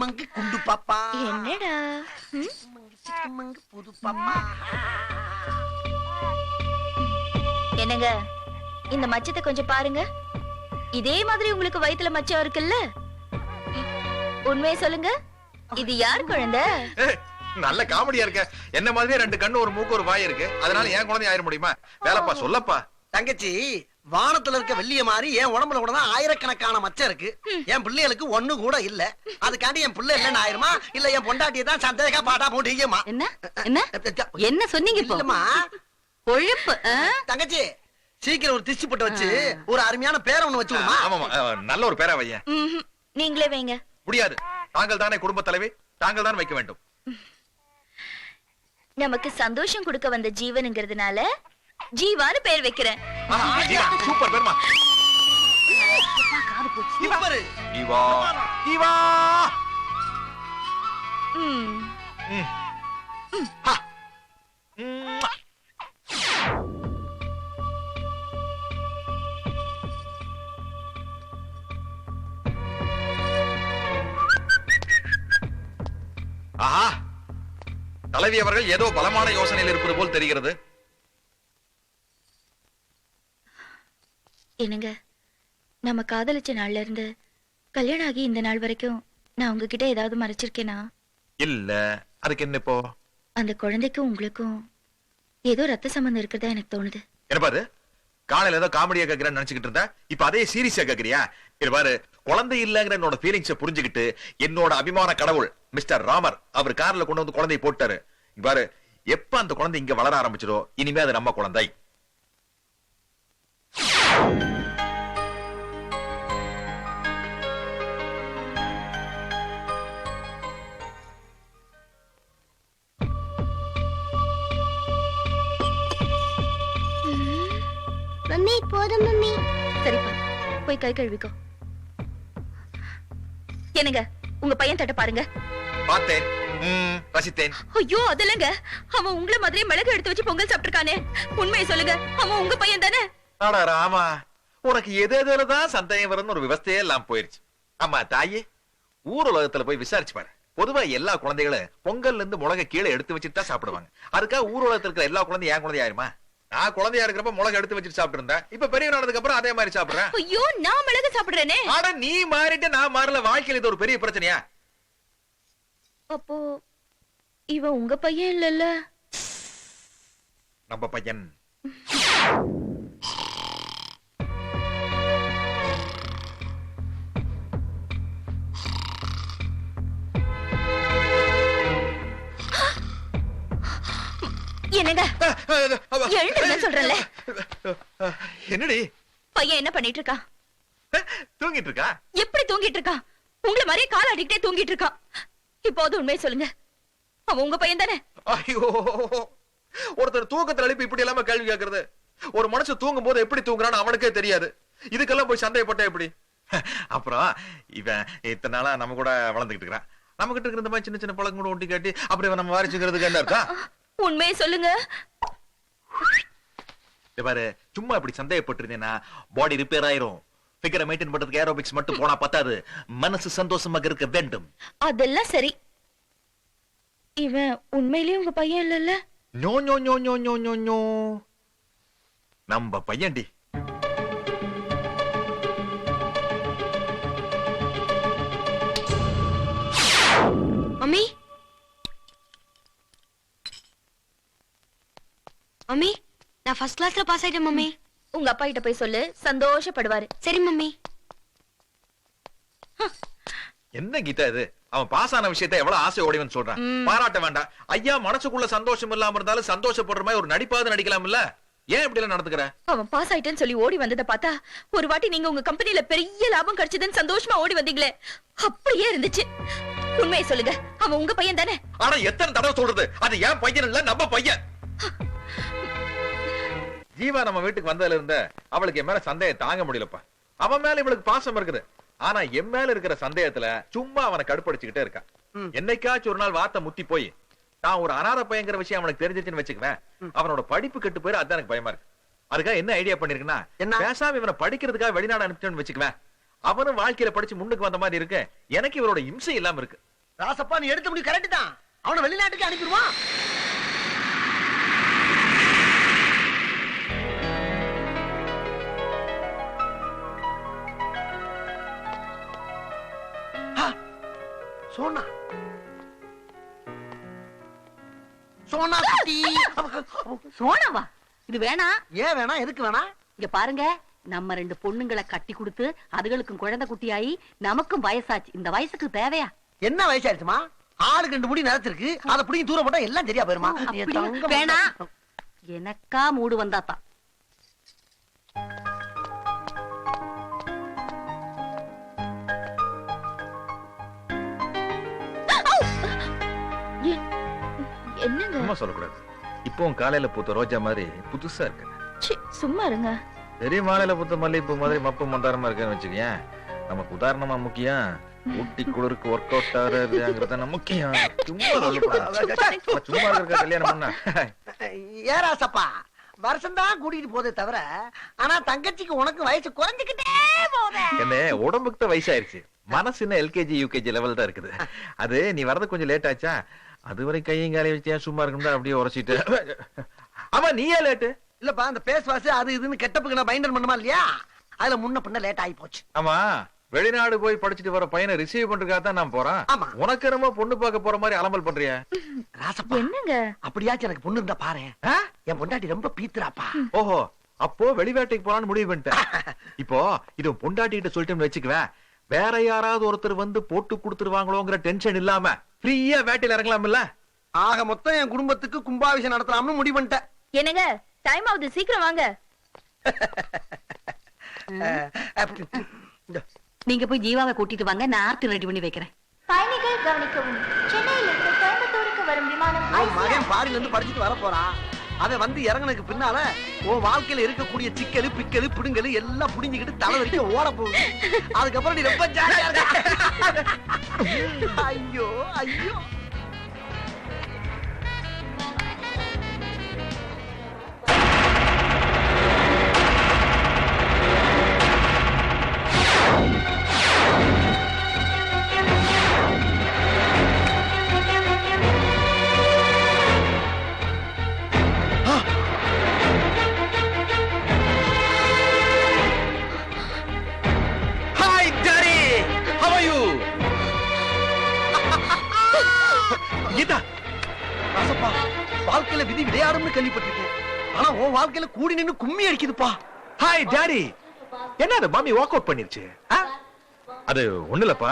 மங்கு குண்டு பாப்பா. என்னடா சிக்கு மங்கு புது பாப்பா. என்னங்க, இந்த மச்சத்தை கொஞ்சம் பாருங்க. இதே மாதிரி உங்களுக்கு வயித்துல மச்சம் இருக்குல்ல? உண்மையை சொல்லுங்க, இது யார் குழந்தை? நல்ல காமெடியா இருக்க. என்ன மாதிரியே 2 கண்ணு ஒரு மூக்கு ஒரு வாய் இருக்கு. அதனால என் குழந்தை ஆயிர முடியுமா? வேலைப்பா சொல்லப்பா. தங்கச்சி, வானத்துல இருக்க வெள்ளிய மாதிரி என் உடம்புல கூட தான் ஆயிரக்கணக்கான மச்சம் இருக்கு. என் பிள்ளைகளுக்கு ஒண்ணு கூட இல்ல. அதுக்காண்டி என் பிள்ளை இல்லன்னு ஆயிருமா? இல்ல என் பொண்டாட்டியை தான் சந்தேக பாட்டா போட்டுமா? என்ன என்ன என்ன சொன்னீங்க இப்போ? இல்லம்மா கொழுப்பு தங்கச்சி, சீக்கிரம் ஒரு திச்சு போட்டு வச்சு ஒரு அருமையான பேரை ஒண்ணு வச்சுடுமா? ஆமாமா, நல்ல ஒரு பேரா வையன். நீங்களே வைங்க. முடியாது, தாங்கள் தானே குடும்ப தலைவி, தாங்கள் தான் வைக்க வேண்டும். நமக்கு சந்தோஷம் கொடுக்க வந்த ஜீவனுங்கிறதுனால ஜீவான்னு பேர் வைக்கிறேன். சூப்பர் பேர்மா. சூப்பர். ஜீவா ஜீவா. ஆஹா, தலைவி அவர்கள் ஏதோ பலமான யோசனையில் இருப்பது போல் தெரிகிறது. என்னங்க, நம்ம காதலிச்ச நாள்ல இருந்து கல்யாணம் ஆகி இந்த நாள் வரைக்கும் நான் உங்ககிட்ட ஏதாவது மறைச்சிருக்கேனா? இல்ல, அதுக்கு என்ன இப்போ? அந்த குழந்தைக்கும் உங்களுக்கும் ஏதோ ரத்த சம்பந்தம் இருக்கிறதா எனக்கு தோணுது. என்ன பாரு, காலையில ஏதோ காமெடியா கேக்குறேன்னு நினைச்சுக்கிட்டு இருந்தா இப்ப அதே சீரியஸா கேக்குறியா? இது பாரு, குழந்தை இல்லங்கிற என்னோட ஃபீலிங்ஸ புரிஞ்சுக்கிட்டு என்னோட அபிமான கடவுள் மிஸ்டர் ராமர் அவர் கார்ல கொண்டு வந்து குழந்தையை போட்டாரு. பாரு, எப்ப அந்த குழந்தை இங்க வளர ஆரம்பிச்சிரோ இனிமே அது நம்ம குழந்தை. மம்மி போதும் மம்மி. சரிப்பா, போய் கை கழுவிக்கோ. என்னங்க, உங்க பையன் தட்ட பாருங்க. பார்த்தேன், ரசித்தேன். ஐயோ அதெல்லங்க, அவன் உங்கள மாதிரியே மிளகு எடுத்து வச்சு பொங்கல் சாப்பிட்டிருக்கானே. உண்மையை சொல்லுங்க, அவன் உங்க பையன் தானே? ஆடா ராமா, உனக்கு எது எதுலதான் சந்தேகம் வரும்னு ஒரு விவஸ்தையே எல்லாம் போயிருச்சு. ஆமா தாயே, ஊர் உலகத்துல போய் விசாரிச்சு பாரு. பொதுவா எல்லா குழந்தைகளும் பொங்கல்ல இருந்து மிளகை கீழே எடுத்து வச்சுட்டு தான் சாப்பிடுவாங்க. அதுக்காக ஊர் உலகத்துல இருக்கிற எல்லா குழந்தையும் என் குழந்தை ஆயிருமா? நான் குழந்தையா இருக்கிறப்ப மிளகு எடுத்து வச்சுட்டு சாப்பிட்டு இருந்தேன். இப்ப பெரியவனானதுக்கு அப்புறம் அதே மாதிரி சாப்பிடுறேன். ஐயோ, நான் மிளகு சாப்பிடுறேனே. ஆனா நீ மாறிட்டு நான் மாறல. வாழ்க்கையில இது ஒரு பெரிய பிரச்சனையா? அப்போ இவன் உங்க பையன் இல்லல்ல? நம்ம பையன். என்னங்க, எழுந்துருங்க சொல்றேன்ல. என்னடி பையன் என்ன பண்ணிட்டு இருக்கான்? தூங்கிட்டு இருக்கா? எப்படி தூங்கிட்டு இருக்கான்? உங்களை மாதிரியே கால் ஆடிக்கிட்டே தூங்கிட்டு இருக்கான். இப்போது உண்மையை சொல்லுங்க, அவன் உங்க பையன் தானே? ஐயோ, ஒருத்தர் தூக்கத்துல எழுப்பி இப்படி எல்லாமே கேள்வி கேட்கறது. ஒரு மனுஷன் தூங்கும் போது எப்படி தூங்குறான்னு அவனுக்கே தெரியாது. இதுக்கெல்லாம் போய் சந்தேகப்பட்ட எப்படி? அப்புறம் இவன் இத்தனை நாளா நம்ம கூட வளர்ந்துகிட்டு இருக்கிறான். நம்ம கிட்ட இருக்கிற இந்த மாதிரி சின்ன சின்ன பழக்கம் கூட ஒட்டி காட்டி அப்படி நம்ம வாரிச்சுக்கிறதுக்கு என்ன இருக்கா? உண்மையை சொல்லுங்க. பாரு, சும்மா இப்படி சந்தேகப்பட்டிருந்தேன்னா பாடி ரிப்பேர் ஆயிரும். ஃபிகரை மெயின்டைன் பண்றதுக்கு ஏரோபிக்ஸ் மட்டும் போனா பத்தாது, மனசு சந்தோஷமாக இருக்க வேண்டும். அதெல்லாம் சரி, இவன் உண்மையிலேயே உங்க பையன் இல்லல்ல? No no no no no no no, நம்ம பையன்டி. மம்மி, மம்மி, நான் ஃபர்ஸ்ட் கிளாஸ்ல பாஸ் ஆயிட்டேன் மம்மி. உங்க அப்பா கிட்ட போய் சொல்லு, சந்தோஷப்படுவாரு. சரி மம்மி. என்ன கீதா இது? அவன் பாஸ் ஆன விஷயத்தை எவ்வளவு ஆசை ஓடிவன் சொல்றான். பாராட்ட வேண்டாம் ஐயா. மனசுக்குள்ள சந்தோஷம் இல்லாம இருந்தாலும் சந்தோஷப்படுற மாதிரி ஒரு நடிப்பாவது நடிக்கலாம் இல்ல? ஏன் இப்படி எல்லாம் நடந்துக்கிற? அவன் பாஸ் ஆயிட்டேன்னு சொல்லி ஓடி வந்ததை பார்த்தா ஒரு வாட்டி நீங்க உங்க கம்பெனில பெரிய லாபம் கிடைச்சதுன்னு சந்தோஷமா ஓடி வந்தீங்களே, அப்படியே இருந்துச்சு. உண்மையை சொல்லுங்க, அவன் உங்க பையன் தானே? ஆனா எத்தனை தடவை சொல்றது, அது ஏன் பையன் இல்ல, நம்ம பையன். ஜீவா நம்ம வீட்டுக்கு வந்ததுல இருந்த அவளுக்கு என் மேல சந்தேகம் தாங்க முடியலப்பா. அவன் மேல இவளுக்கு பாசம் இருக்குது. ஆனா என் மேல இருக்கிற சந்தேகத்துல சும்மா அவனை கடுப்படிச்சுக்கிட்டே இருக்கான். என்னைக்காச்சும் ஒரு நாள் வார்த்தை முத்தி போய் நான் ஒரு அனாதை பையங்கிற விஷயம் அவனுக்கு தெரிஞ்சிச்சுன்னு வச்சுக்குவேன், அவனோட படிப்பு கெட்டு போயிரு. அதுதான் எனக்கு பயமா இருக்கு. அதுக்காக என்ன ஐடியா பண்ணிருக்குன்னா, பேசாம இவனை படிக்கிறதுக்காக வெளிநாடு அனுப்பிச்சோன்னு வச்சுக்குவேன், அவனும் வாழ்க்கையில படிச்சு முன்னுக்கு வந்த மாதிரி இருக்கு. எனக்கு இவரோட இம்சை இல்லாம இருக்கு. ராசப்பா, நீ எடுத்த முடிவு கரெக்ட் தான். அவனை வெளிநாட்டுக்கு அனுப்பிடுவான். சோனா சோனா குட்டி. சோனாவா? இது வேணா. ஏன் வேணா? எதுக்கு வேணா? இங்க பாருங்க, நம்ம 2 பொண்ணுங்களை கட்டி கொடுத்து அதுகளுக்கும் குழந்தை குட்டியாயி நமக்கும் வயசாச்சு. இந்த வயசுக்கு தேவையா? என்ன வயசாயிருச்சுமா? ஆளுக்கு 2 முடி நிறத்திருக்கு, அதை பிடிங்கி தூர போட்டா எல்லாம் சரியா போயிருமா? வேணா, எனக்கா மூடு வந்தாதான். என்னங்க? சும்மா சொல்லக்கூடாது. இப்போ காலையில பூத்த ரோஜா மாதிரி புதுசா இருக்கு. சும்மா இருங்க. பெரிய மாலையில பூத்த மல்லிகைப்பூ மாதிரி மப்பு மந்தாரமா இருக்குன்னு வச்சுக்கேன். நமக்கு உதாரணமா முக்கியம் ஊட்டி குளிருக்கு ஒர்க் அவுட் ஆகுறதுங்கிறது முக்கியம். சும்மா சொல்லக்கூடாது. சும்மா இருக்க கல்யாணம் பண்ணா ஏராசப்பா வருஷம் தான் கூட்டிட்டு போதே தவிர, ஆனா தங்கச்சிக்கு உனக்கு வயசு குறைஞ்சுக்கிட்டே போதே. என்ன உடம்புக்கு தான் வயசாயிருச்சு, மனசு என்ன எல்கேஜி யூகேஜி லெவல் தான் இருக்குது. அது நீ வரது கொஞ்சம் லேட் ஆச்சா, அதுவரை கையும் காலையும் வச்சு சும்மா இருக்கணும் அப்படியே உரைச்சிட்டு. ஆமா நீ ஏன் லேட்டு? இல்லப்பா அந்த பேஸ் வாசி அது இதுன்னு கெட்டப்புக்கு நான் பைண்டர் பண்ணுமா இல்லையா, அதுல முன்ன பின்ன லேட் ஆகி போச்சு. ஆமா வெளிநாடு போய் படிச்சுட்டு வர பையனை ரிசீவ் பண்றதுக்காக தான் நான் போறேன். ஆமா. உனக்கு என்னமோ பொண்ணு பார்க்க போற மாதிரி அலம்பல் பண்றியா? ராசப்பா என்னங்க? அப்படியாச்சும் எனக்கு பொண்ணு இருந்தா பாரு. ஆ? என் பொண்டாட்டி ரொம்ப பீத்துறாப்பா. ஓஹோ, அப்போ வெளிவேட்டைக்கு போலான்னு முடிவு பண்ணிட்டேன். இப்போ இது பொண்டாட்டி கிட்ட சொல்லிட்டேன்னு வச்சுக்குவேன், வேற யாராவது ஒருத்தர் வந்து போட்டு கொடுத்துருவாங்களோங்கிற டென்ஷன் இல்லாம ஃப்ரீயா வேட்டையில இறங்கலாம்ல. ஆக மொத்தம் என் குடும்பத்துக்கு கும்பாபிஷேகம் நடத்தலாம்னு முடிவு பண்ணிட்டேன். என்னங்க டைம் ஆகுது, சீக்கிரம் வாங்க. நீங்க போய் ஜீவாவை கூட்டிட்டு வாங்க, நான் ஆர்த்தி ரெடி பண்ணி வைக்கிறேன். பயணிகள் கவனிக்கவும், சென்னையிலிருந்து கோயம்புத்தூருக்கு வரும் விமானம் உன் மகன் பாரில இருந்து படிச்சுட்டு வர போறான். அவன் வந்து இறங்குனதுக்கு பின்னால உன் வாழ்க்கையில இருக்கக்கூடிய சிக்கலு பிக்கலு பிடுங்கலு எல்லாம் புடிஞ்சுக்கிட்டு தலை வரைக்கும் ஓட போகுது. அதுக்கப்புறம் நீ ரொம்ப ஜாலியா இருக்க. ஐயோ ஐயோ. வாழ்க்கையில விதி விளையாடும்னு கேள்விப்பட்டிருக்கேன், ஆனா உன் வாழ்க்கையில கூடி நின்னு கும்மி அடிக்குதுப்பா. Hi daddy. என்ன அது மாமி வாக் அவுட் பண்ணிருச்சு? அது ஒண்ணு இல்லப்பா,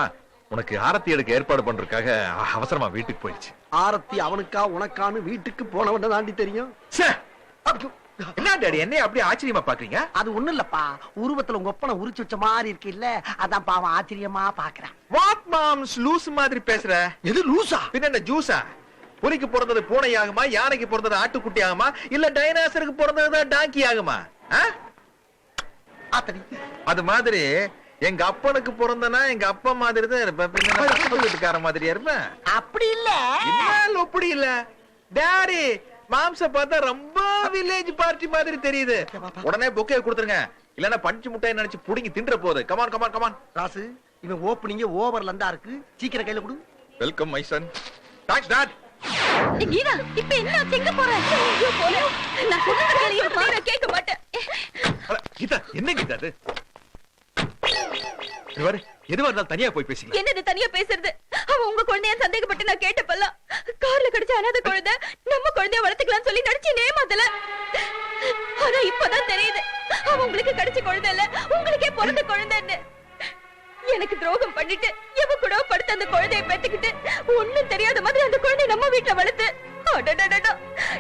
உனக்கு ஆரத்தி எடுக்க ஏற்பாடு பண்றதுக்காக அவசரமா வீட்டுக்கு போயிடுச்சு. ஆரத்தி அவனுக்கா உனக்கான்னு வீட்டுக்கு போனவன தாண்டி தெரியும். என்ன டாடி என்ன அப்படியே ஆச்சரியமா பாக்குறீங்க? அது ஒண்ணு இல்லப்பா, உருவத்துல உங்க ஒப்பனை உரிச்சு வச்ச மாதிரி இருக்கு இல்ல, அதான் பாவம் ஆச்சரியமா பாக்குறேன். வாட் மாம்ஸ் லூஸ் மாதிரி பேசுற? எது லூசா? பின்ன என்ன ஜூஸா? புலிக்கு பிறந்தது பூனை ஆகுமா, யானைக்கு பிறந்தது ஆட்டுக்குட்டி ஆகுமா, இல்ல டைனாசருக்கு பிறந்தது டாங்கி ஆகுமா? அது மாதிரி எங்க அப்பனுக்கு பிறந்தனா எங்க அப்பா மாதிரி தான் இருப்பேன், வீட்டுக்கார மாதிரியா இருப்பேன். அப்படி இல்ல. அப்படி இல்ல டாடி, மாம்ச பார்த்தா ரொம்ப வில்லேஜ் பார்ட்டி மாதிரி தெரியுது. உடனே பொக்கே கொடுத்துருங்க, இல்லன்னா பஞ்சு முட்டையை நினைச்சு புடிங்கி தின்ற போகுது. Come on come on come on. ராசு, இவன் ஓப்பனிங் ஓவர்ல இருந்தா இருக்கு, சீக்கிரம் கையில கொடு. Welcome my son. Thanks dad. Geetha, இப்ப என்ன எங்க போற? ஐயோ போல, நான் சொல்றத கேளுமா? நான் கேட்க மாட்டேன். கீதா, என்ன கீதா அது? இவரு எதுவா இருந்தாலும் தனியா போய் பேசிக்கலாம். என்னது தனியா பேசுறது? அவன் உங்க குழந்தைய சந்தேகப்பட்டு நான் கேட்டப்பல்ல, கார்ல கிடைச்ச அனாதை குழந்தை நம்ம குழந்தைய வளர்த்துக்கலாம் சொல்லி நடிச்சு நேமாத்தல. ஆனா இப்பதான் தெரியுது அவன் உங்களுக்கு கிடைச்ச குழந்தை இல்ல, உங்களுக்கே பிறந்த குழந்தைன்னு. எனக்கு துரோகம் பண்ணிட்டு எவ கூட படுத்து அந்த குழந்தையை பெத்துக்கிட்டு ஒண்ணும் தெரியாத மாதிரி அந்த குழந்தைய நம்ம வீட்டுல வளர்த்து,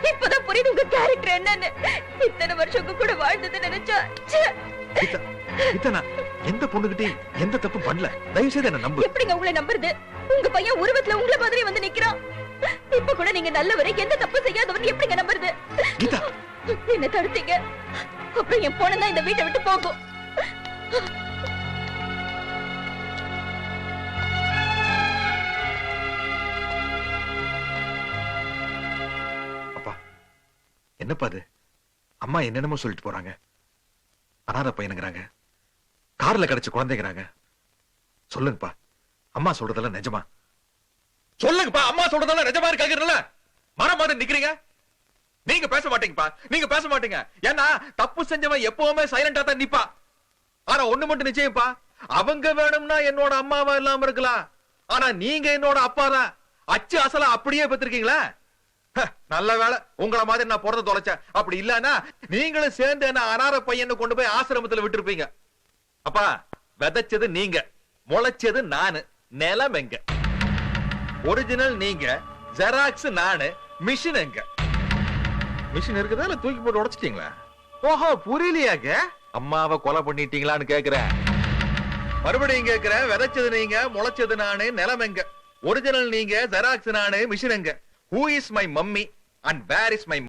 இப்பதான் புரியுது உங்க கேரக்டர் என்னன்னு. இத்தனை வருஷம் உங்க கூட வாழ்ந்தது நினைச்சா எந்த பொண்ணுகிட்டே எந்த தப்பு பண்ணல, தயவு செய்து என்ன நம்பு. எப்படிங்க உங்களை நம்புறது? உங்க பையன் உருவத்துல உங்களை மாதிரி வந்து நிக்கிறான். இப்ப கூட நீங்க நல்லவரை, எந்த தப்பு செய்யாதவன் எப்படிங்க நம்புறது? என்ன தடுத்தீங்க, அப்புறம் என் போன தான் இந்த வீட்டை விட்டு போகும். என்னப்பா அது? அம்மா என்னென்னமோ சொல்லிட்டு போறாங்க. அனாதை பையனுங்கிறாங்க, கார்ல கிடைச்ச குழந்தைங்கிறாங்க. சொல்லுங்கப்பா, அம்மா சொல்றதெல்லாம் நிஜமா? சொல்லுங்கப்பா, அம்மா சொல்றதெல்லாம் நிஜமா இருக்காங்கல்ல? மரம் மாதிரி நிக்கிறீங்க. நீங்க பேச மாட்டீங்கப்பா, நீங்க பேச மாட்டீங்க. ஏன்னா தப்பு செஞ்சவன் எப்பவுமே சைலண்டா தான் நிப்பா. ஆனா ஒண்ணு மட்டும் நிச்சயம்ப்பா, அவங்க வேணும்னா என்னோட அம்மாவா இல்லாம இருக்கலாம், ஆனா நீங்க என்னோட அப்பா தான். அச்சு அசலா அப்படியே பெற்றிருக்கீங்களா? நல்ல வேலை உங்கள மாதிரி நான் பிறந்த தொலைச்சேன். அப்படி இல்லன்னா நீங்களும் சேர்ந்து என்ன அனார பையனை கொண்டு போய் ஆசிரமத்துல விட்டுருப்பீங்க. அப்பா, விதைச்சது நீங்க, முளைச்சது நானு, நிலம் எங்க? ஒரிஜினல் நீங்க, ஜெராக்ஸ் நானு, மிஷின் எங்க? மிஷின் இருக்குதா இல்ல தூக்கி போட்டு உடைச்சிட்டீங்களா? ஓஹோ, புரியலையாங்க. அம்மாவை கொலை பண்ணிட்டீங்களான்னு கேக்குறேன். மறுபடியும் கேக்குறேன், விதைச்சது நீங்க, முளைச்சது நானு, நிலம் எங்க? ஒரிஜினல் நீங்க, ஜெராக்ஸ் நானு, மிஷின் எங்க? Who is my mummy and where is my